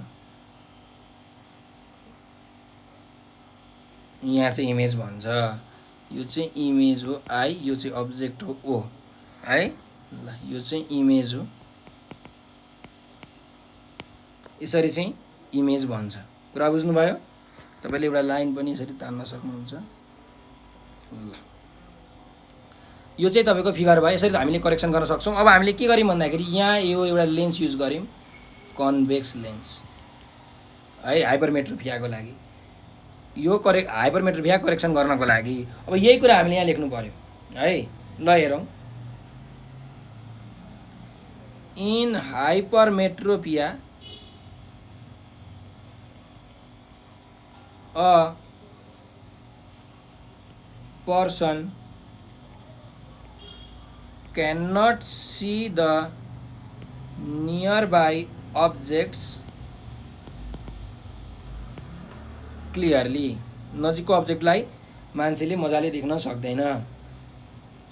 यहाँ चाहिँ इमेज भन्छ, यो चाहिँ इमेज हो आई, यो चाहिँ अब्जेक्ट हो ओ है। ल यो चाहिँ इमेज हो, यसरी चाहिँ इमेज भन्छ। कुरा बुझ्नुभयो? तपाईँले एउटा लाइन पनि यसरी तान्न सक्नुहुन्छ। ल यो चाहिँ तपाईँको फिगर भयो, यसरी हामीले करेक्सन गर्न सक्छौँ। अब हामीले के गर्यौँ भन्दाखेरि यहाँ यो एउटा लेन्स युज गऱ्यौँ, कन्भेक्स लेन्स है हाइपरमेट्रोपियाको लागि। यो हाइपरमेट्रोपिया करेक्सन गर्नको लागि अब यही कुरा हामीले यहाँ लेख्नु पर्यो है। ल हेरौँ, in hypermetropia a person cannot see the nearby objects clearly. नजिकको अब्जेक्टलाई मान्छेले मजाले देख्न सक्दैन।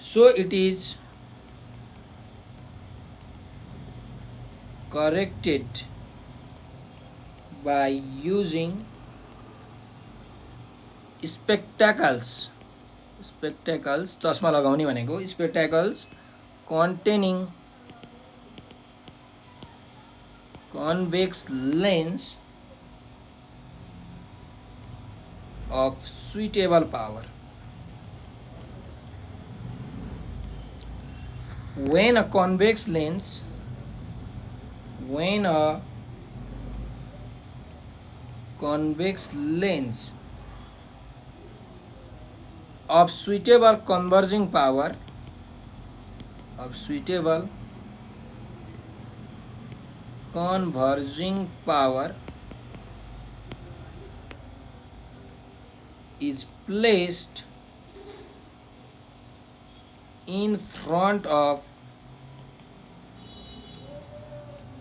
So it is corrected by using spectacles. Spectacles चस्मा लगाउने भनेको spectacles containing convex lens of suitable power. When a convex lens of suitable converging power is placed in front of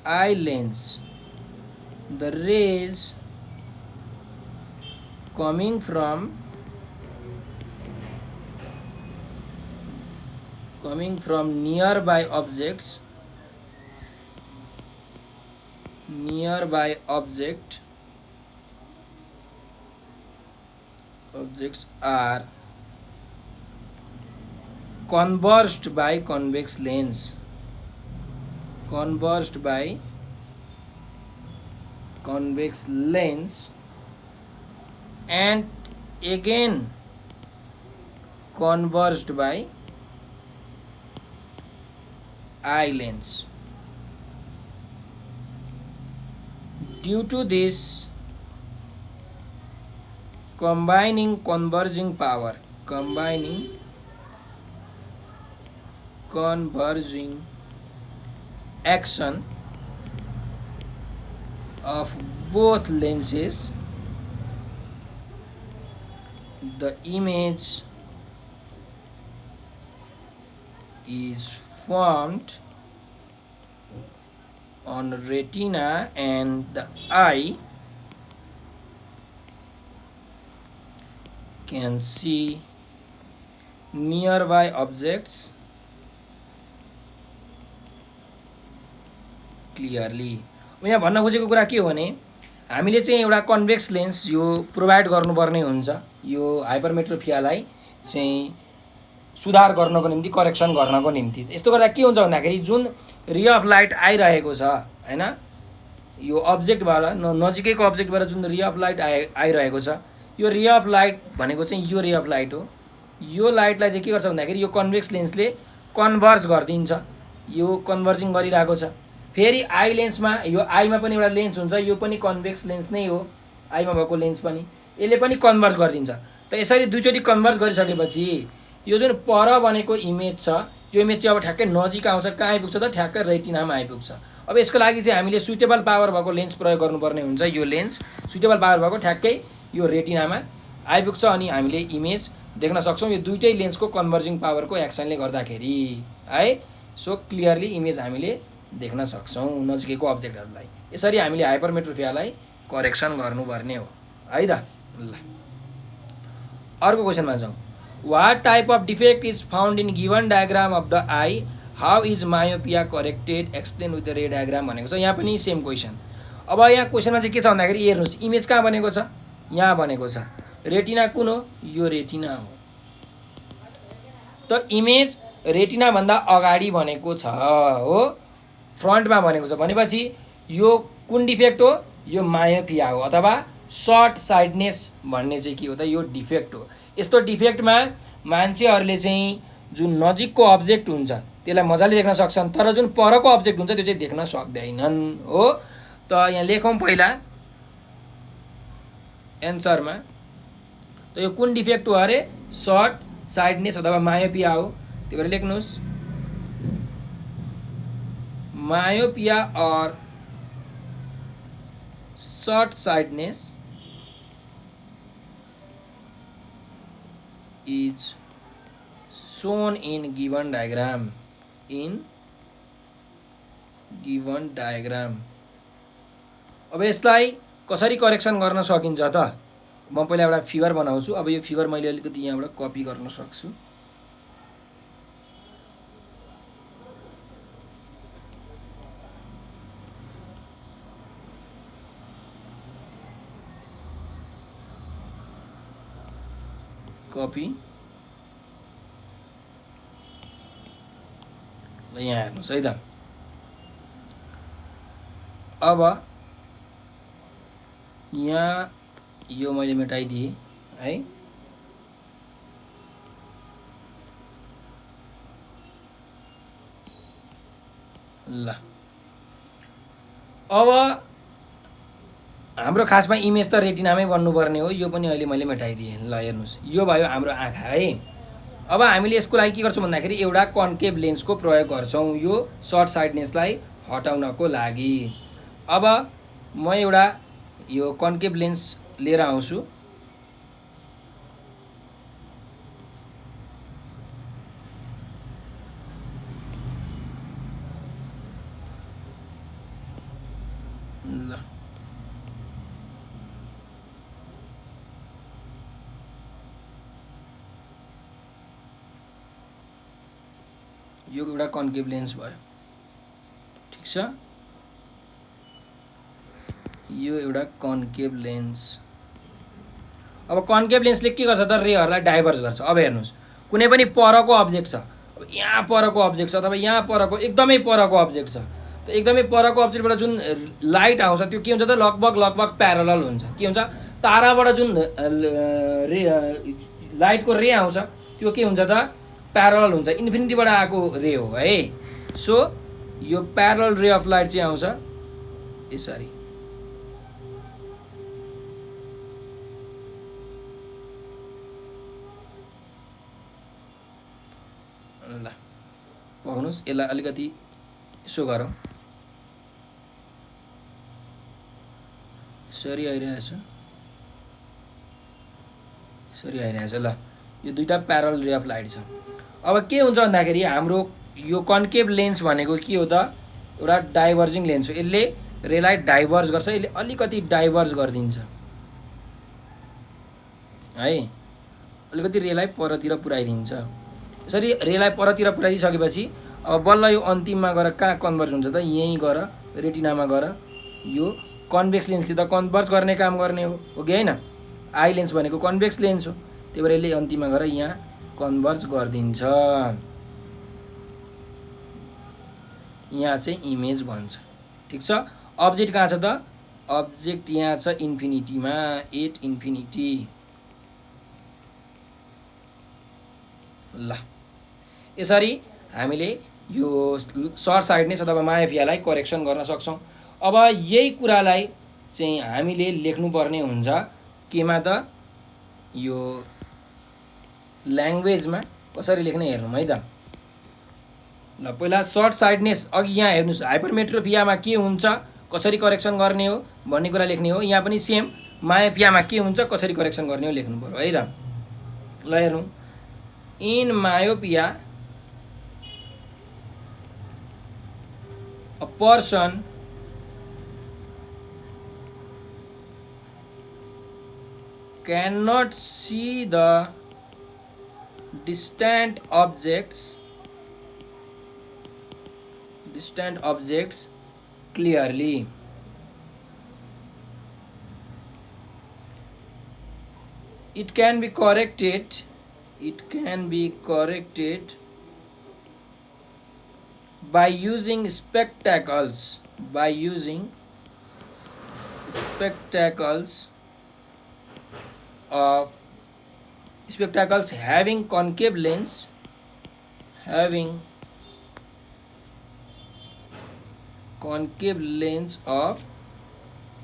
eye lens, the rays coming from nearby objects are converged by convex lens, and again converged by eye lens. Due to this combining converging action of both lenses, the image is formed on retina and the eye can see nearby objects clearly. यहाँ भन्न खोजेको कुरा के हो भने हामीले चाहिँ एउटा कन्भेक्स लेन्स यो प्रोभाइड गर्नुपर्ने हुन्छ यो हाइपरमेट्रोपियालाई चाहिँ सुधार गर्नको निम्ति, करेक्सन गर्नको निम्ति। यस्तो गर्दा के हुन्छ भन्दाखेरि जुन रे अफ लाइट आइरहेको छ हैन, यो अब्जेक्टबाट नजिकैको अब्जेक्टबाट जुन रे अफ लाइट आइरहेको छ, यो रे अफ लाइट भनेको चाहिँ यो रे अफ लाइट हो। यो लाइटलाई चाहिँ के गर्छ भन्दाखेरि यो कन्भेक्स लेन्सले कन्भर्ज गरिदिन्छ यो कन्भर्जिङ गरिरहेको छ। फेरि आई लेन्समा यो आईमा पनि एउटा लेन्स हुन्छ, यो पनि कन्भेक्स लेन्स नै हो, आईमा भएको लेन्स पनि यसले पनि कन्भर्ज गरिदिन्छ। त यसरी दुईचोटि कन्भर्ज गरिसकेपछि यो जुन पर बनेको इमेज छ यो इमेज चाहिँ अब ठ्याक्कै नजिक आउँछ, कहाँ आइपुग्छ त ठ्याक्कै रेटिनामा आइपुग्छ। अब यसको लागि चाहिँ हामीले सुटेबल पावर भएको लेन्स प्रयोग गर्नुपर्ने हुन्छ। यो लेन्स सुटेबल पावर भएको ठ्याक्कै यो रेटिनामा आइपुग्छ अनि हामीले इमेज देख्न सक्छौँ यो दुईटै लेन्सको कन्भर्जिङ पावरको एक्सनले गर्दाखेरि है। सो क्लियरली इमेज हामीले देख्न सक्छौँ नजिकैको अब्जेक्टहरूलाई। यसरी हामीले हाइपरमेट्रोपियालाई करेक्सन गर्नुपर्ने हो है त। ल अर्को क्वेसनमा जाउँ। What type of defect is found in given diagram of the eye, how is myopia corrected, explain with the ray diagram भनेको छ। यहाँ पनि सेम क्वेसन। अब यहाँ क्वेसनमा चाहिँ के छ भन्दाखेरि हेर्नुहोस् इमेज कहाँ बनेको छ, यहाँ बनेको छ। रेटिना कुन हो, यो रेटिना हो। त इमेज रेटिना भन्दा अगाडि बनेको छ हो, फ्रन्टमा बनेको छ भनेपछि यो कुन डिफेक्ट हो, यो मायोपिया हो अथवा सर्ट साइडनेस भन्ने चाहिँ के हो त, यो डिफेक्ट हो। यस्तो डिफेक्टमा मान्छेहरूले चाहिँ जुन नजिकको अब्जेक्ट हुन्छ त्यसलाई मजाले देख्न सक्छन्, तर जुन परको अब्जेक्ट हुन्छ त्यो चाहिँ देख्न सक्दैनन् हो। त यहाँ लेखौँ पहिला एन्सरमा, त यो कुन डिफेक्ट हो अरे, सर्ट साइडनेस अथवा मायोपिया हो। त्यही भएर लेख्नुहोस् मायोपिया और short sightedness is shown in given diagram. अब यसलाई कसरी करेक्सन गर्न सकिन्छ त, म पहिला एउटा फिगर बनाउँछु। अब यो फिगर मैले अलिकति यहाँबाट कपी गर्न सक्छु। कपी, ल यहाँ हेर्नुहोस् है त। अब यहाँ यो मैले मेटाइदिएँ है। ल अब हाम्रो खासमा इमेज त रेटिनामै बन्नुपर्ने हो, यो पनि अहिले मैले मेटाइदिएँ। ल हेर्नुहोस् यो भयो हाम्रो आँखा है। अब हामीले यसको लागि के गर्छौँ भन्दाखेरि एउटा कन्केभ लेन्सको प्रयोग गर्छौँ यो सर्ट साइडनेसलाई हटाउनको लागि। अब म एउटा यो कन्केभ लेन्स लिएर आउँछु। ल यो एउटा कन्केभ लेन्स भयो, ठिक छ। यो एउटा कन्केभ लेन्स। अब कन्केभ लेन्सले के गर्छ त, रेहरूलाई डाइभर्ज गर्छ। अब हेर्नुहोस् कुनै पनि परको अब्जेक्ट छ, अब यहाँ परको अब्जेक्ट छ अथवा यहाँ परको एकदमै परको अब्जेक्ट छ, त एकदमै परको अब्जेक्टबाट जुन लाइट आउँछ त्यो के हुन्छ त, लगभग प्यारलल हुन्छ। के हुन्छ, ताराबाट जुन लाइटको रे आउँछ त्यो के हुन्छ त, प्यारलल हुन्छ, इन्फिनिटीबाट आएको रे हो है। सो यो प्यारलल रे अफ लाइट चाहिँ आउँछ यसरी। ल पक्नुहोस्, यसलाई अलिकति यसो गरौँ, यसरी आइरहेछ, यसरी आइरहेछ। ल यो दुईटा प्यारल रे अफ लाइट छ। अब के हुन्छ भन्दाखेरि हाम्रो यो कन्केभ लेन्स भनेको के हो त, एउटा डाइभर्जिङ लेन्स हो। यसले रेलाई डाइभर्ज गर्छ, यसले अलिकति डाइभर्ज गरिदिन्छ है, अलिकति रेलाई परतिर पुऱ्याइदिन्छ। यसरी रेलाई परतिर पुऱ्याइदिसकेपछि अब बल्ल यो अन्तिममा गएर कहाँ कन्भर्ज हुन्छ त, यहीँ गएर रेटिनामा गएर यो कन्भेक्स लेन्सले त कन्भर्ज गर्ने काम गर्ने हो कि होइन। आई लेन्स भनेको कन्भेक्स लेन्स हो, त्यही भएर यसले अन्तिममा गएर यहाँ कन्भर्ज गरिदिन्छ, यहाँ चाहिँ इमेज बन्छ, ठिक छ। अब्जेक्ट कहाँ छ त, अब्जेक्ट यहाँ छ इन्फिनिटीमा, एट इन्फिनिटी। ल यसरी हामीले यो सर्ट साइडनेस अथवा मायोपियालाई करेक्सन गर्न सक्छौँ। अब यही कुरालाई चाहिँ हामीले लेख्नुपर्ने हुन्छ केमा त, यो ल्याङ्ग्वेजमा कसरी लेख्ने हेर्नु है त। ल पहिला सर्ट साइडनेस, अघि यहाँ हेर्नुहोस् हाइपरमेट्रोपियामा के हुन्छ कसरी करेक्सन गर्ने हो भन्ने कुरा लेख्ने हो। यहाँ पनि सेम मायोपियामा के हुन्छ कसरी करेक्सन गर्ने हो लेख्नु पर्यो है त। ल हेर्नु, in myopia a person cannot see the distant objects clearly. It can be corrected by using spectacles having concave lens of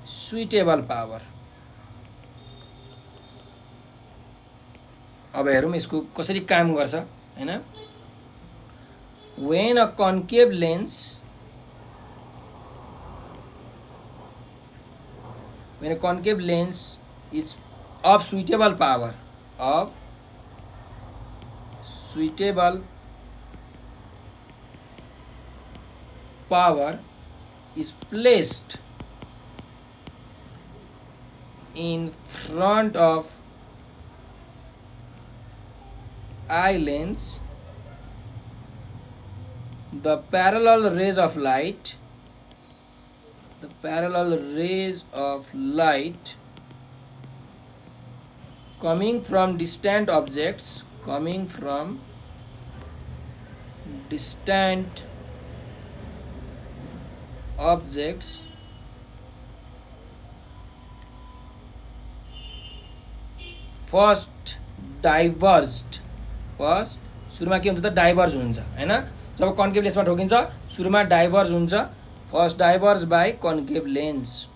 suitable power। अब हेरौँ यसको कसरी काम गर्छ हैन। when a concave lens is of suitable power is placed in front of eye lens, the parallel rays of light coming from distant objects first सुरुमा के हुन्छ त डाइभर्ज हुन्छ हैन। जब कन्केभ लेन्समा ठोकिन्छ सुरुमा डाइभर्ज हुन्छ, first diverge by concave lens.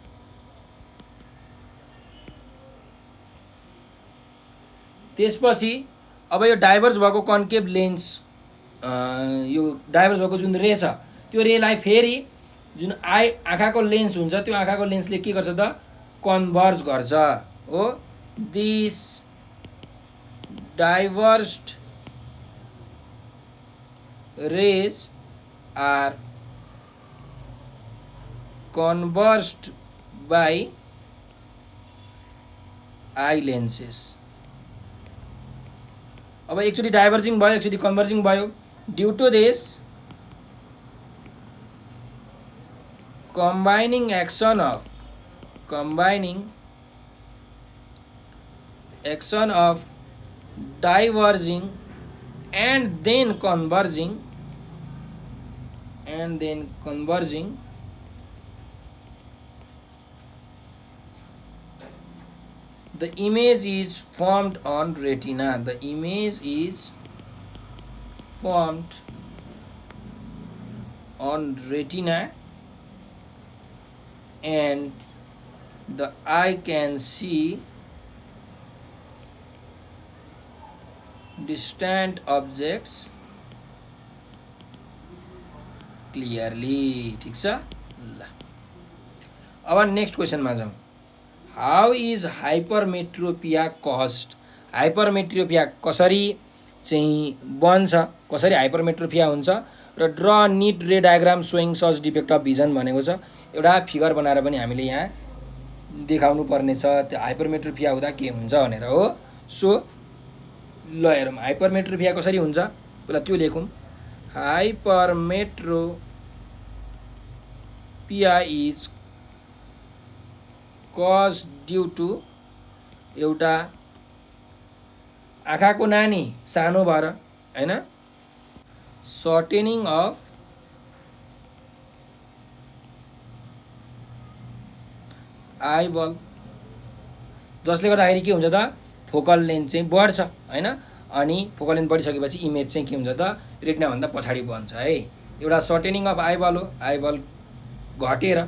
त्यसपछि अब यो डाइभर्ज भएको कन्केभ लेन्स, यो डाइभर्ज भएको जुन रे छ त्यो रेलाई फेरि जुन आँखाको लेन्स हुन्छ त्यो आँखाको लेन्सले के गर्छ त कन्भर्ज गर्छ हो। This diverged rays are converged by eye lenses। अब एकचोटि डाइभर्जिङ भयो एकचोटि कन्भर्जिङ भयो। Due to this combining action of diverging and then converging the image is formed on retina and the eye can see distant objects clearly। ठीक छ। ल अब नेक्स्ट क्वेसनमा जाउँ। How is hypermetropia caused? Hypermetropia कसरी चाहिँ बन्छ, कसरी हाइपरमेट्रोपिया हुन्छ र draw neat ray diagram showing such defect of vision भनेको छ। एउटा फिगर बनाएर पनि हामीले यहाँ देखाउनु पर्ने छ त्यो हाइपरमेट्रोपिया हुँदा के हुन्छ भनेर हो। सो ल हेरौँ हाइपरमेट्रोपिया कसरी हुन्छ, पहिला त्यो लेखौँ। Hypermetropia is caused due to एउटा आँखाको नानी सानो भएर हैन, सर्टेनिङ अफ आइबल, जसले गर्दाखेरि के हुन्छ त फोकल लेन्थ चाहिँ बढ्छ हैन। अनि फोकल लेन्थ बढिसकेपछि इमेज चाहिँ के हुन्छ त रेटिनाभन्दा पछाडि बन्छ है। एउटा सर्टेनिङ अफ आइबल हो, आइबल घटेर।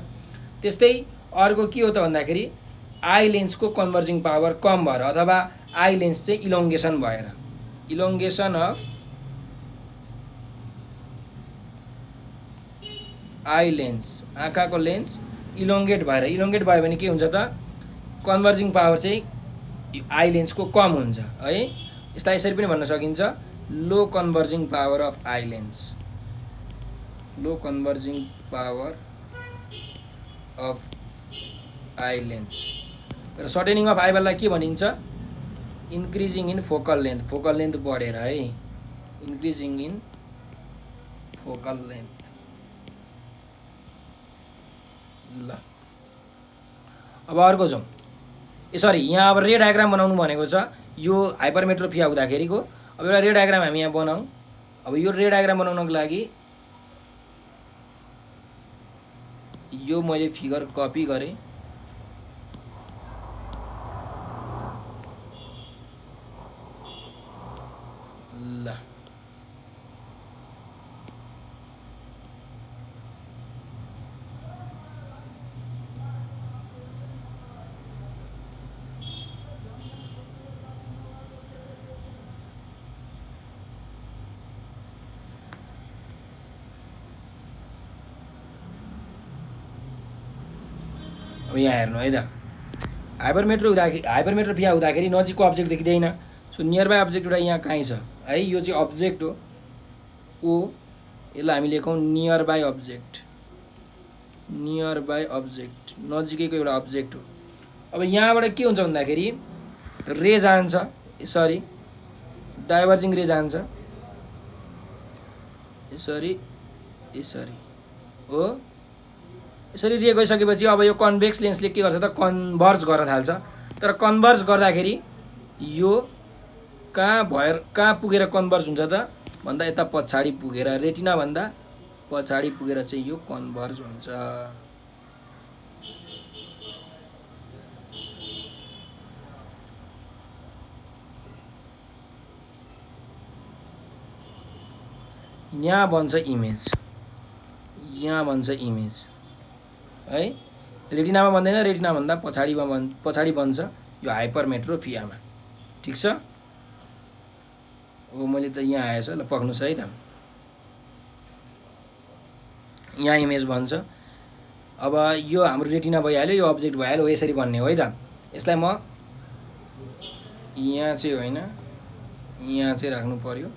त्यस्तै अर्को के हो त भन्दाखेरि आई लेन्सको कन्भर्जिङ पावर कम भएर अथवा आई लेन्स चाहिँ इलोङ्गेसन भएर, इलोङ्गेसन अफ आई लेन्स, आँखाको लेन्स इलोङ्गेट भएर, इलोङ्गेट भयो भने के हुन्छ त कन्भर्जिङ पावर चाहिँ आई लेन्सको कम हुन्छ है। यसलाई यसरी पनि भन्न सकिन्छ low converging power of eye lens, low converging power of eye lens. र सर्टेनिङ अफ आइबललाई के भनिन्छ increasing in focal length, focal length बढेर है, इन्क्रिजिङ इन फोकल लेन्थ। ल अब अर्को जाउँ, सरी यहाँ अब रे डायग्राम बनाउनु भनेको छ यो हाइपरमेट्रोपिया हुँदाखेरिको। अब एउटा रे डायग्राम हामी यहाँ बनाऊँ। अब यो रे डायग्राम बनाउनको लागि यो मैले फिगर कपी गरेँ, ल अब यहाँ हेर्नु है त हाइपरमेट्रोपिया हुँदाखेरि नजिकको अब्जेक्ट देखिँदैन। सो नियर बाई अब्जेक्ट एउटा यहाँ कहीँ छ है, यो चाहिँ अब्जेक्ट हो ओ, यसलाई हामी लेखौँ near by object, near by object नजिकैको एउटा अब्जेक्ट हो। अब यहाँबाट के हुन्छ भन्दाखेरि रे जान्छ यसरी, डाइभर्जिङ रे जान्छ यसरी यसरी हो। यसरी रे गइसकेपछि अब यो कन्भेक्स लेन्सले के गर्छ त कन्भर्ज गर्न थाल्छ। तर कन्भर्ज गर्दाखेरि यो कहाँ पुगेर कन्भर्ज हुन्छ त भन्दा यता पछाडि पुगेर, रेटिना भन्दा पछाडि पुगेर चाहिँ यो कन्भर्ज हुन्छ। यहाँ बन्छ इमेज, यहाँ बन्छ इमेज है, रेटिनामा बन्दैन, रेटिना भन्दा पछाडि बन्छ यो हाइपरमेट्रोपियामा। ठिक छ। ओ मैले त यहाँ आएछ, ल पक्नुस् है त, यहाँ इमेज बन्छ। अब यो हाम्रो रेटिना भइहाल्यो, यो अब्जेक्ट भइहाल्यो, यसरी बन्ने हो है त। यसलाई म यहाँ चाहिँ होइन यहाँ चाहिँ राख्नु पर्यो।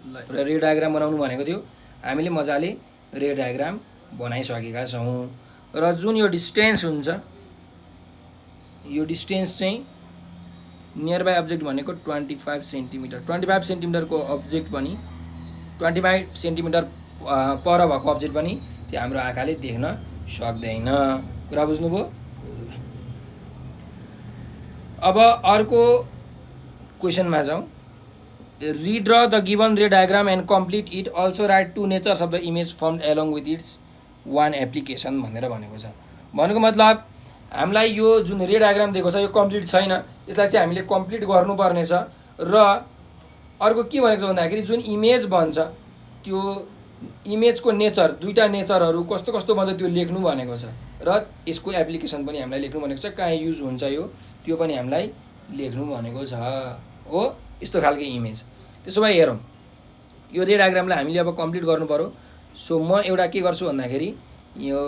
ल एउटा रे डायग्राम बनाउनु भनेको थियो, हामीले मजाले रे डायग्राम बनाइसकेका छौँ। र जुन यो डिस्टेन्स हुन्छ, यो डिस्टेन्स चाहिँ नियर बाई अब्जेक्ट भनेको 25 सेन्टिमिटर, 25 सेन्टिमिटरको अब्जेक्ट पनि 25 सेन्टिमिटर पर भएको अब्जेक्ट पनि चाहिँ हाम्रो आँखाले देख्न सक्दैन। कुरा बुझ्नुभयो। अब अर्को क्वेसनमा जाउँ। Redraw the given ray diagram and complete it, also write to natures of the image formed along with its own application भनेर भनेको छ। भनेको मतलब हामीलाई यो जुन रे डायग्राम दिएको छ यो कम्प्लिट छैन, यसलाई चाहिँ हामीले कम्प्लिट गर्नुपर्नेछ। र अर्को के भनेको छ भन्दाखेरि जुन इमेज बन्छ त्यो इमेजको नेचर, दुईवटा नेचरहरू कस्तो कस्तो बन्छ त्यो लेख्नु भनेको छ। र यसको एप्लिकेसन पनि हामीलाई लेख्नु भनेको छ, कहाँ युज हुन्छ यो त्यो पनि हामीलाई लेख्नु भनेको छ हो। यस्तो खालको इमेज। त्यसो भए हेरौँ, यो रे डायग्रामलाई हामीले अब कम्प्लिट गर्नु पर्यो। सो म एउटा के गर्छु भन्दाखेरि यो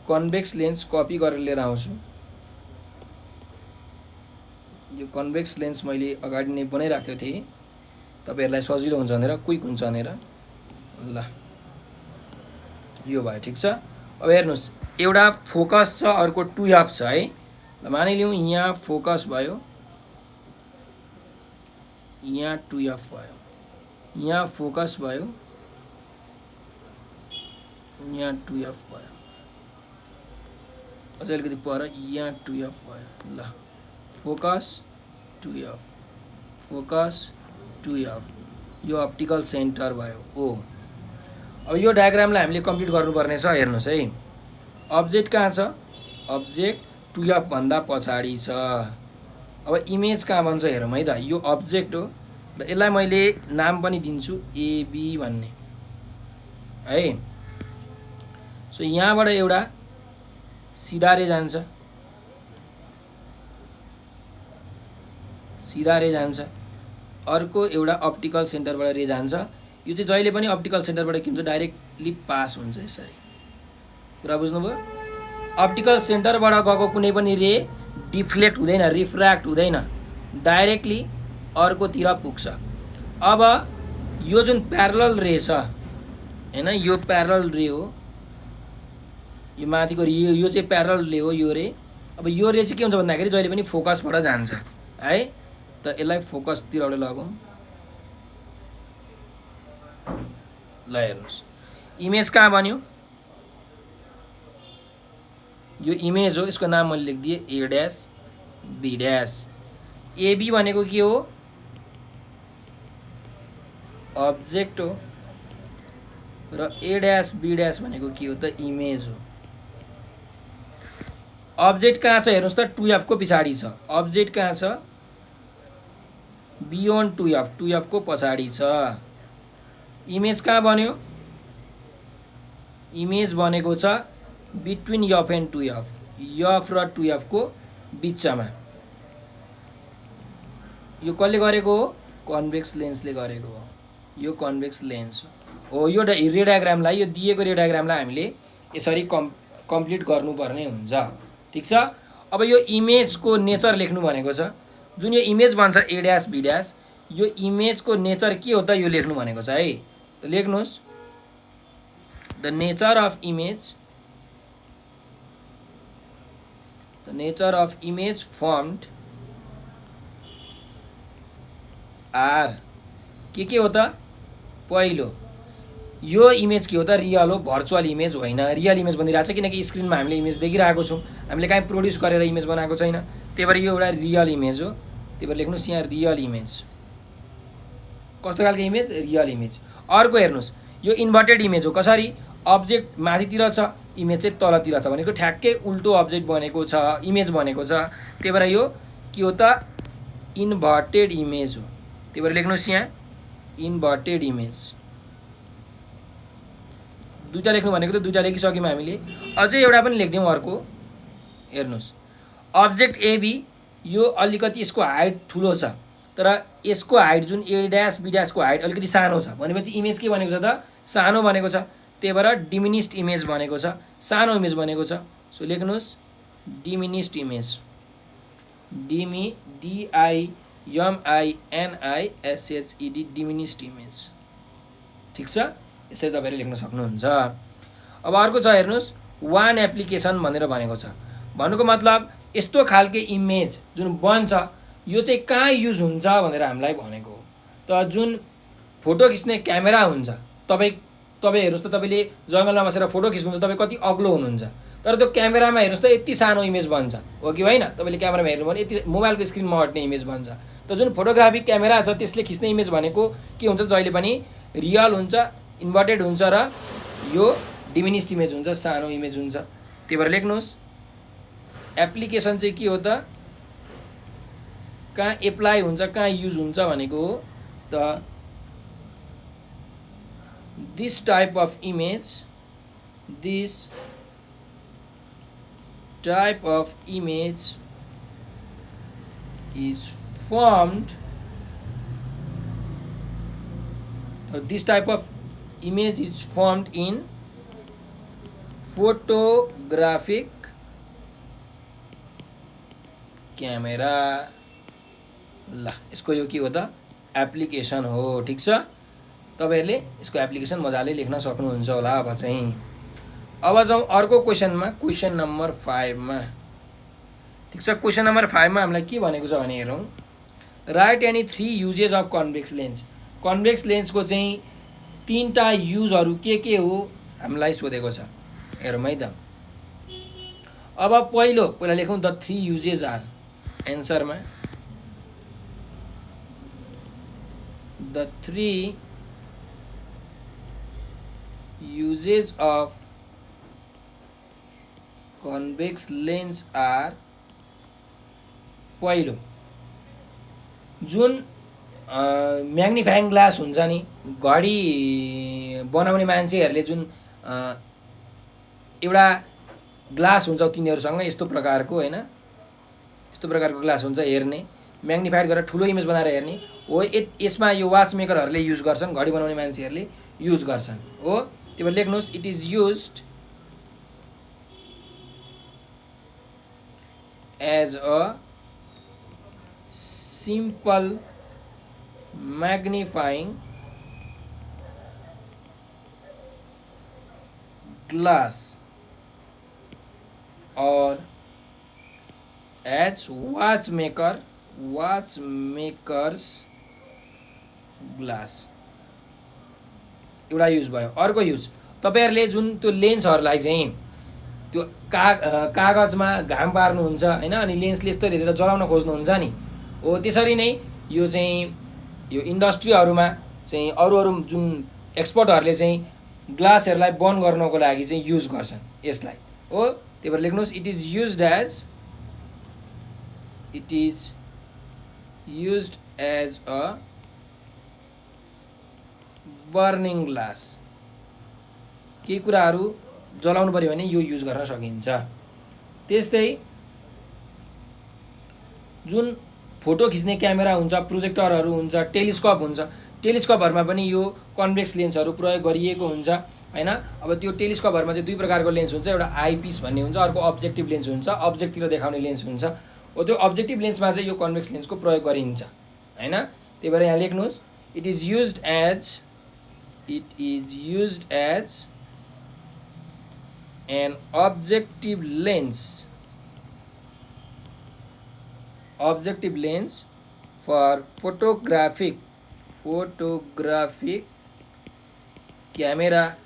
कन्भेक्स लेन्स कपी गरेर लिएर आउँछु। यो कन्भेक्स लेन्स मैले अगाडि नै बनाइराखेको थिएँ, तपाईँहरूलाई सजिलो हुन्छ भनेर, क्विक हुन्छ भनेर। ल यो भयो, ठिक छ। अब हेर्नुहोस्, एउटा फोकस छ, अर्को 2f छ है। ल मानिलिउँ यहाँ फोकस भयो, यहाँ 2f भयो, यहाँ फोकस भयो, यहाँ 2f भयो, अझ अलिकति पर यहाँ 2f भयो। ल फोकस 2f, फोकस 2f, यो अप्टिकल सेन्टर भयो ओ। अब यो डायग्रामलाई हामीले कम्प्लिट गर्नुपर्ने छ। हेर्नुहोस् है, अब्जेक्ट कहाँ छ, अब्जेक्ट 2f भन्दा पछाडि छ। अब इमेज कहाँ बन्छ हेरौँ है त। यो अब्जेक्ट हो, र यसलाई मैले नाम पनि दिन्छु एबी भन्ने है। सो यहाँबाट एउटा सिधा रे जान्छ, सिधा रे जान्छ, अर्को एउटा अप्टिकल सेन्टरबाट रे जान्छ। यो चाहिँ जहिले पनि अप्टिकल सेन्टरबाट के हुन्छ डाइरेक्टली पास हुन्छ यसरी। कुरा बुझ्नुभयो? अप्टिकल सेन्टरबाट गएको कुनै पनि रे डिफ्लेक्ट हुँदैन, रिफ्र्याक्ट हुँदैन, डाइरेक्टली अर्कोतिर पुग्छ। अब यो जुन प्यारलल रे छ हैन, यो प्यारलल रे हो, यो माथिको यो चाहिँ प्यारलल रे हो यो रे। अब यो रे चाहिँ के हुन्छ भन्दाखेरि जहिले पनि फोकसबाट जान्छ है। त यसलाई फोकसतिरबाट लगौँ। ल हेर्नुहोस् इमेज कहाँ बन्यो, यो इमेज हो, यसको नाम मैले लेखिदिएँ ए ड्यास बी ड्यास। एबी भनेको के हो, अब्जेक्ट हो, र ए ड्यास बी ड्यास भनेको के हो त इमेज हो। अब्जेक्ट कहाँ छ हेर्नुहोस् त 2f को पछाडि छ। अब्जेक्ट कहाँ छ, बियोन्ड 2f, 2f को पछाडि छ। इमेज कहाँ बन्यो, इमेज बनेको छ between F and 2f, F र 2f को बिचमा। यो कसले गरेको हो, कन्भेक्स लेन्सले गरेको हो। यो कन्भेक्स लेन्स हो। यो रे डायग्रामलाई, यो दिएको रे डायग्रामलाई हामीले यसरी कम्प्लिट गर्नुपर्ने हुन्छ। ठिक छ। अब यो इमेजको नेचर लेख्नु भनेको छ। जुन यो इमेज भन्छ ए ड्यास बी ड्यास, यो इमेजको नेचर के हो त यो लेख्नु भनेको छ है। त लेख्नुहोस् the nature of image, the nature of image formed are के हो त, पहिलो यो इमेज के हो त रियल हो, भर्चुअल इमेज होइन। रियल इमेज भनिरहेको छ किनकि स्क्रिनमा हामीले इमेज देखिरहेको छौँ, हामीले कहीँ प्रोड्युस गरेर इमेज बनाएको छैन। त्यही भएर यो एउटा रियल इमेज हो। त्यही भएर लेख्नुहोस् यहाँ रियल इमेज। कस्तो खालको इमेज, रियल इमेज। अर्को हेर्नुहोस् यो इन्भर्टेड इमेज हो। कसरी, अब्जेक्ट माथितिर छ, इमेज चाहिँ तलतिर छ, भनेको ठ्याक्कै उल्टो अब्जेक्ट बनेको छ, इमेज बनेको छ। त्यही भएर यो के हो त इन्भर्टेड इमेज हो। त्यही भएर लेख्नुहोस् यहाँ इन्भर्टेड इमेज। दुईटा लेख्नु भनेको त दुईटा लेखिसक्यौँ हामीले। अझै एउटा पनि लेख्दिउँ अर्को। हेर्नुहोस् अब्जेक्ट एबी, यो अलिकति यसको हाइट ठुलो छ, तर यसको हाइट जुन ए ड्यास बी ड्यासको हाइट अलिकति सानो छ, भनेपछि इमेज के बनेको छ त सानो बनेको छ। त्यही भएर डिमिनिस्ड इमेज बनेको छ, सानो इमेज बनेको छ। सो लेख्नुहोस् diminished image, DIMINISHED, diminished image. ठिक छ, यसरी तपाईँले लेख्न सक्नुहुन्छ। अब अर्को छ हेर्नुहोस् वान एप्लिकेसन भनेर भनेको छ। भन्नुको मतलब यस्तो खालके इमेज जुन बन्छ यो चाहिँ कहाँ युज हुन्छ भनेर हामीलाई भनेको हो। त जुन फोटो खिच्ने क्यामेरा हुन्छ, तपाईँ हेर्नुहोस् त, तपाईँले जङ्गलमा बसेर फोटो खिच्नुहुन्छ, तपाईँ कति अग्लो हुनुहुन्छ, तर त्यो क्यामेरामा हेर्नुहोस् त यति सानो इमेज बन्छ, हो कि होइन? तपाईँले क्यामेरामा हेर्नु भने यति मोबाइलको स्क्रिनमा अट्ने इमेज बन्छ। त जुन फोटोग्राफिक क्यामेरा छ त्यसले खिच्ने इमेज भनेको के हुन्छ, जहिले पनि रियल हुन्छ, इन्भर्टेड हुन्छ, र यो डिमिनिस्ड इमेज हुन्छ, सानो इमेज हुन्छ। त्यही भएर लेख्नुहोस् एप्लिकेसन चाहिँ के हो त, कहाँ एप्लाई हुन्छ, कहाँ युज हुन्छ भनेको हो त this type of image, this type of image is formed, this type of image is formed in photographic camera। ल यसको यो के हो त एप्लिकेसन हो। ठिक छ, तपाईँहरूले यसको एप्लिकेसन मजाले लेख्न सक्नुहुन्छ होला। अब चाहिँ अब जाउँ अर्को क्वेसनमा, क्वेसन नम्बर 5 मा। ठिक छ, क्वेसन नम्बर 5 मा हामीलाई के भनेको छ भने हेरौँ, right any 3 uses of convex lens. Convex लेन्सको चाहिँ 3टा युजहरू के हो हामीलाई सोधेको छ। हेरौँ है त। अब पहिला लेखौँ द 3 युजेज आर, एन्सरमा the 3 uses of convex lens are, पहिलो जुन म्याग्निफाइङ ग्लास हुन्छ नि, घडी बनाउने मान्छेहरूले जुन एउटा ग्लास हुन्छ तिनीहरूसँग यस्तो प्रकारको होइन, यस्तो प्रकारको ग्लास हुन्छ हेर्ने, म्याग्निफाइड गरेर ठुलो इमेज बनाएर हेर्ने हो। यसमा यो वाच मेकरहरूले युज गर्छन्, घडी बनाउने मान्छेहरूले युज गर्छन् हो। त्यही भएर लेख्नुहोस् it is used as a simple magnifying glass or as watch makers glass एउटा युज भयो। अर्को युज तपाईहरुले जुन त्यो लेन्सहरुलाई चाहिँ त्यो कागजमा घाम पार्नुहुन्छ हैन, अनि लेन्सले यस्तो हेरेर जलाउन खोज्नुहुन्छ नि हो, त्यसरी नै यो चाहिँ यो इन्डस्ट्रीहरुमा चाहिँ अरु जुन एक्सपर्टहरुले चाहिँ ग्लासहरुलाई बर्न गर्नको लागि चाहिँ युज गर्छन् यसलाई हो। त्यही भएर लेख्नुस् it is used as a burning glass. केही कुराहरु जलाउनु पर्यो भने यो युज गर्न सकिन्छ। त्यस्तै जुन फोटो खिच्ने क्यामेरा हुन्छ, प्रोजेक्टरहरु हुन्छ, टेलिस्कोप हुन्छ, टेलिस्कोपहरुमा पनि यो कन्भेक्स लेन्सहरु प्रयोग गरिएको हुन्छ हैन। अब त्यो टेलिस्कोपहरुमा चाहिँ दुई प्रकारको लेन्स हुन्छ, एउटा आईपीस भन्ने हुन्छ, अर्को अब्जेक्टिभ लेन्स हुन्छ, अब्जेक्टतिर देखाउने लेन्स हुन्छ हो। त्यो अब्जेक्टिभ लेन्समा चाहिँ यो कन्भेक्स लेन्सको प्रयोग गरिन्छ हैन। त्यही भएर यहाँ लेख्नुस् it is used as an objective lens for photographic camera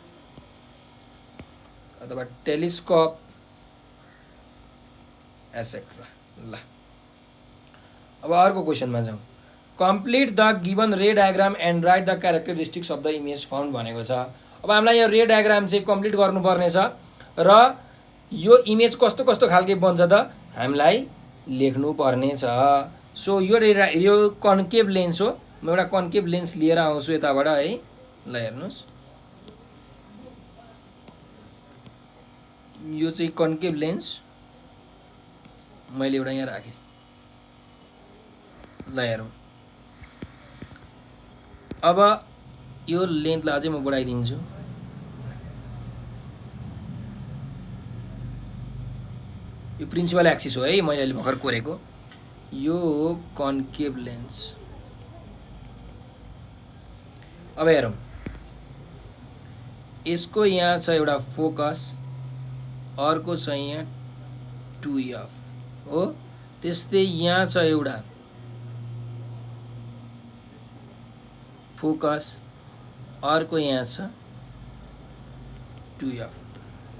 अथवा टेलिस्कोप एसेट्रा। ल अब अर्को क्वेशनमा जाउँ। Complete the given ray diagram and write the characteristics of the image found भनेको छ। अब हामीलाई यो रे डायग्राम चाहिँ कम्प्लिट गर्नुपर्ने छ र यो इमेज कस्तो कस्तो खालके बन्छ त हामीलाई लेख्नु पर्ने छ। सो यो कन्केभ लेन्स हो, म एउटा कन्केभ लेन्स लिएर आउँछु यताबाट है। ल हेर्नुस् यो चाहिँ कन्केभ लेन्स मैले एउटा यहाँ राखेँ। ल हेरौँ अब यो लेन्थलाई अझै म बढाइदिन्छु। यो प्रिन्सिपल एक्सिस हो है, मैले अहिले भर्खर कोरेको यो कन्केभ लेन्स। अब हेरौँ यसको यहाँ छ एउटा फोकस, अर्को छ यहाँ 2f हो। त्यस्तै यहाँ छ एउटा फोकस, अर्को यहाँ छ 2f।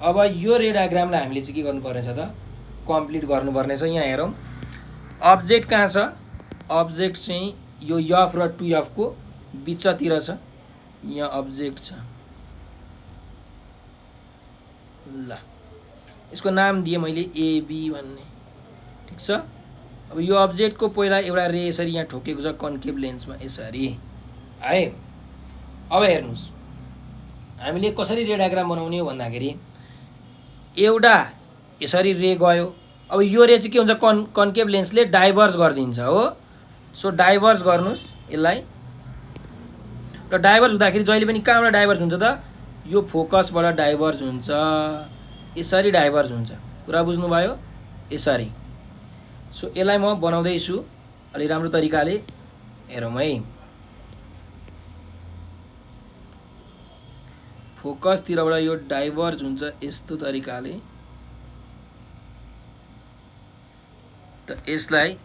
अब यो रे डायग्रामलाई हामीले चाहिँ के गर्नुपर्ने छ त कम्प्लिट गर्नुपर्ने छ। यहाँ हेरौँ अब्जेक्ट कहाँ छ, अब्जेक्ट चाहिँ यो f र 2f को बिचतिर छ, यहाँ अब्जेक्ट छ। ल यसको नाम दिए मैले एबी भन्ने, ठीक छ। अब यो अब्जेक्टको पहिला एउटा रे यसरी यहाँ ठोकेको छ कन्केभ लेन्समा यसरी है। अब हेर्नुस् हामीले कसरी रे डायग्राम बनाउने हो भन्दाखेरि एउटा यसरी रे गयो। अब यो रे चाहिँ के हुन्छ कन्केभ लेन्सले डाइभर्ज गरिदिन्छ हो। सो डाइभर्ज गर्नुस् यसलाई, र डाइभर्ज हुँदाखेरि जहिले पनि कहाँबाट डाइभर्ज हुन्छ त यो फोकसबाट डाइभर्ज हुन्छ, यसरी डाइभर्ज हुन्छ। कुरा बुझ्नुभयो यसरी। सो यसलाई म बनाउँदैछु अलि राम्रो तरिकाले हेरौँ है। फोकसतिरबाट यो डाइभर्ज हुन्छ यस्तो तरिकाले, त यसलाई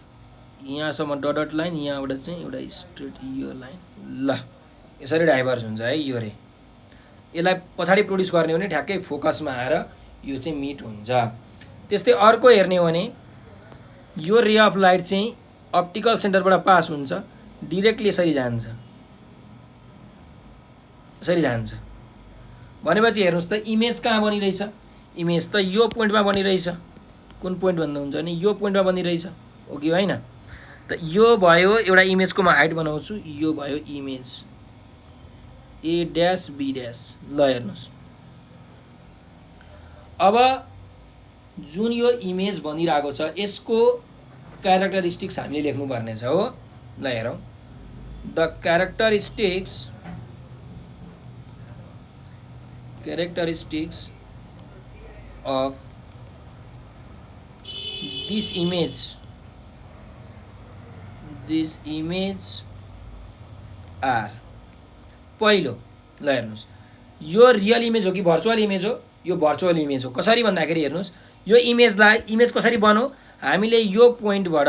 यहाँसम्म डट लाइन, यहाँबाट चाहिँ एउटा स्ट्रेट यो लाइन। ल यसरी डाइभर्ज हुन्छ है यो रे। यसलाई पछाडि प्रोड्युस गर्ने हो भने ठ्याक्कै फोकसमा आएर यो चाहिँ मिट हुन्छ। त्यस्तै अर्को हेर्ने हो भने यो रे अफ लाइट चाहिँ अप्टिकल सेन्टरबाट पास हुन्छ, डाइरेक्टली यसरी जान्छ, यसरी जान्छ भनेपछि हेर्नुस् त इमेज कहाँ बनिरहेछ, इमेज त यो पोइन्टमा बनिरहेछ। कुन पोइन्ट भन्नुहुन्छ भने यो पोइन्टमा बनिरहेछ हो कि होइन। त यो भयो एउटा इमेजको म हाइट बनाउँछु, यो भयो image A dash B dash. ल हेर्नुहोस्, अब जुन यो इमेज बनिरहेको छ यसको क्यारेक्टरिस्टिक्स हामीले लेख्नुपर्ने छ हो। ल हेरौँ, the characteristics of this image are. पहिलो ल हेर्नुहोस्, यो रियल इमेज हो कि भर्चुअल इमेज हो? यो भर्चुअल इमेज हो। कसरी भन्दाखेरि हेर्नुहोस्, यो इमेज कसरी बन्यो, हामीले यो पोइन्टबाट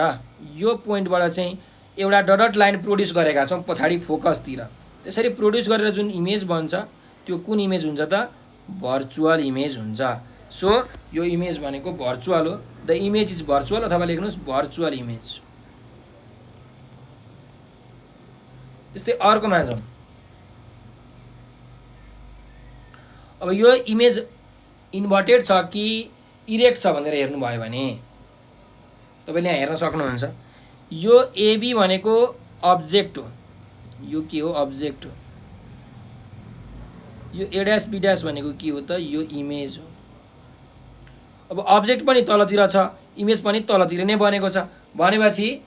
चाहिँ एउटा डट लाइन प्रोड्युस गरेका छौँ पछाडि फोकसतिर। त्यसरी प्रोड्युस गरेर जुन इमेज बन्छ त्यो कुन इमेज हुन्छ त? भर्चुअल इमेज हुन्छ। सो यो इमेज भनेको भर्चुअल हो। द इमेज इज भर्चुअल, अथवा लेख्नुहोस् भर्चुअल इमेज। त्यस्तै अर्कोमा जाउँ। अब यो इमेज इन्भर्टेड छ कि इरेक्ट छ भनेर हेर्नुभयो भने तपाईँले यहाँ हेर्न सक्नुहुन्छ। यो एबी भनेको अब्जेक्ट हो, यो के हो? अब्जेक्ट हो। यो ए ड्यास बी ड्यास भनेको के हो त? यो इमेज हो। अब अब्जेक्ट पनि तलतिर छ, इमेज पनि तलतिर नै बनेको छ भनेपछि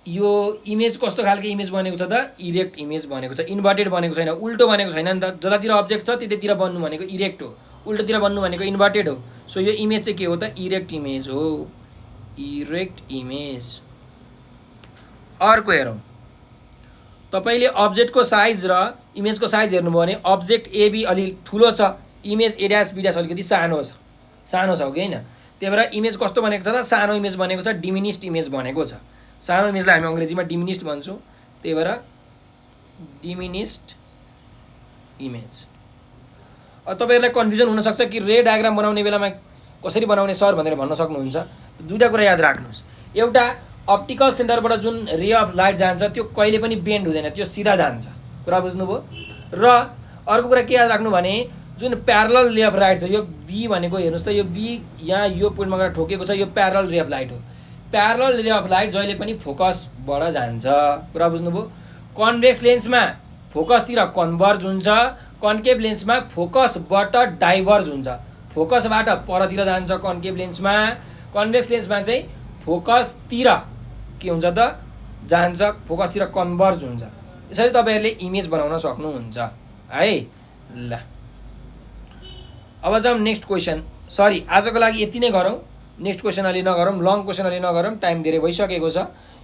यो इमेज कस्तो खालको इमेज बनेको छ त? इरेक्ट इमेज बनेको छ, इन्भर्टेड बनेको छैन, उल्टो बनेको छैन नि त। जतातिर अब्जेक्ट छ त्यतैतिर बन्नु भनेको इरेक्ट हो, उल्टोतिर बन्नु भनेको इन्भर्टेड हो। सो यो इमेज चाहिँ के हो त? इरेक्ट इमेज हो, इरेक्ट इमेज। अर्को हेरौँ, तपाईँले अब्जेक्टको साइज र इमेजको साइज हेर्नुभयो भने अब्जेक्ट एबी अलि ठुलो छ, image A dash B dash अलिकति सानो छ कि होइन? त्यही भएर इमेज कस्तो बनेको छ त? सानो इमेज बनेको छ, डिमिनिस्ड इमेज बनेको छ। सानो इमेजलाई हामी अङ्ग्रेजीमा डिमिनिस्ड भन्छौँ, त्यही भएर डिमिनिस्ड इमेज। अब तपाईँहरूलाई कन्फ्युजन हुनसक्छ कि रे डायग्राम बनाउने बेलामा कसरी बनाउने सर भनेर भन्न सक्नुहुन्छ। दुईवटा कुरा याद राख्नुहोस्, एउटा अप्टिकल सेन्टरबाट जुन रे अफ लाइट जान्छ त्यो कहिले पनि बेन्ड हुँदैन, त्यो सिधा जान्छ। कुरा बुझ्नुभयो? र अर्को कुरा के याद राख्नु भने जुन प्यारलल रे अफ लाइट छ, यो बी भनेको हेर्नुहोस् त, यो बी यहाँ यो पोइन्टमा गएर ठोकेको छ, यो प्यारलल रे अफ लाइट हो। प्यारलल रे अफ लाइट जहिले पनि फोकसबाट जान्छ। कुरा बुझ्नुभयो? कन्भेक्स लेन्समा फोकसतिर कन्भर्ज हुन्छ, कन्केभ लेन्समा फोकसबाट डाइभर्ज हुन्छ। फोकसबाट परतिर जान्छ कन्केभ लेन्समा, कन्भेक्स लेन्समा चाहिँ फोकसतिर के हुन्छ त? जान्छ, फोकसतिर कन्भर्ज हुन्छ। यसरी तपाईँहरूले इमेज बनाउन सक्नुहुन्छ है। ल अब जाउँ नेक्स्ट क्वेसन। सरी, आजको लागि यति नै गरौँ, नेक्स्ट क्वेसन अलि नगरौँ, लङ क्वेसन अलि नगरौँ, टाइम धेरै भइसकेको छ।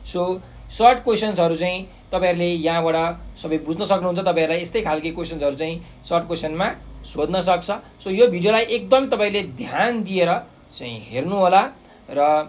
सो सर्ट क्वेसन्सहरू चाहिँ तपाईँहरूले यहाँबाट सबै बुझ्न सक्नुहुन्छ। तपाईँहरूलाई यस्तै खालके क्वेसन्सहरू चाहिँ सर्ट क्वेसनमा सोध्न सक्छ। सो यो भिडियोलाई एकदम तपाईँले ध्यान दिएर चाहिँ हेर्नु होला र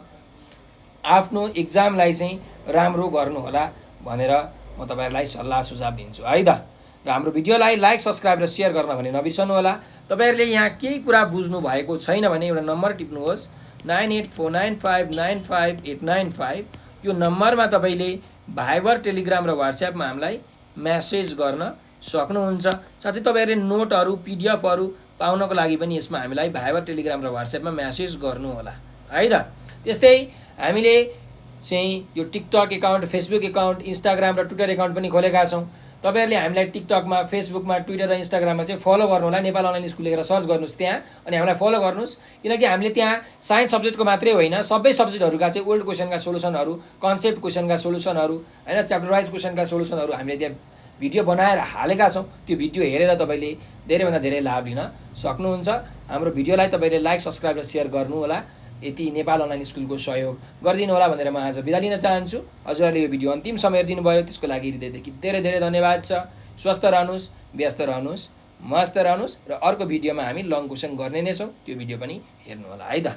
आफ्नो इक्जामलाई चाहिँ राम्रो गर्नुहोला भनेर म तपाईँहरूलाई सल्लाह सुझाव दिन्छु है त। र हाम्रो भिडियोलाई लाइक, सब्सक्राइब र सेयर गर्न भने नबिर्सनु होला। तपाईँहरूले यहाँ केही कुरा बुझ्नु भएको छैन भने एउटा नम्बर टिप्नुहोस्, 9849595895। यो नम्बरमा तपाईँले भाइबर, टेलिग्राम र व्हाट्सएपमा हामीलाई मेसेज गर्न सक्नुहुन्छ। साथै तपाईँहरूले नोटहरू, पिडिएफहरू पाउनको लागि पनि यसमा हामीलाई भाइबर, टेलिग्राम र व्हाट्सएपमा मेसेज गर्नु होला है त। त्यस्तै हामीले चाहिँ यो TikTok account, Facebook account, Instagram र ट्विटर एकाउन्ट पनि खोलेका छौँ। तपाईँहरूले हामीलाई टिकटकमा, फेसबुकमा, ट्विटर र इन्स्टाग्राममा चाहिँ फलो गर्नु होला। नेपाल अनलाइन स्कुल लेखेर सर्च गर्नुहोस् त्यहाँ, अनि हामीलाई फलो गर्नुहोस्। किनकि हामीले त्यहाँ साइन्स सब्जेक्टको मात्रै होइन, सबै सब्जेक्टहरूका चाहिँ ओल्ड क्वेसनका सोल्युसनहरू, कन्सेप्ट क्वेसनका सोल्युसनहरू होइन, च्याप्टर वाइज क्वेसनका सोल्युसनहरू हामीले त्यहाँ भिडियो बनाएर हालेका छौँ। त्यो भिडियो हेरेर तपाईँले धेरैभन्दा धेरै लाभ लिन सक्नुहुन्छ। हाम्रो भिडियोलाई तपाईँले लाइक, सब्सक्राइब र सेयर गर्नु होला। यति नेपाल अनलाइन स्कुलको सहयोग गरिदिनु होला भनेर म आज बिदा लिन चाहन्छु। हजुरहरूले यो भिडियो अन्तिम समय दिनुभयो, त्यसको लागि हृदयदेखि धेरै धेरै धन्यवाद छ। स्वस्थ रहनुहोस्, व्यस्त रहनुहोस्, मस्त रहनुहोस् र अर्को भिडियोमा हामी लङ क्वेसन गर्ने नै छौँ, त्यो भिडियो पनि हेर्नु होला है त।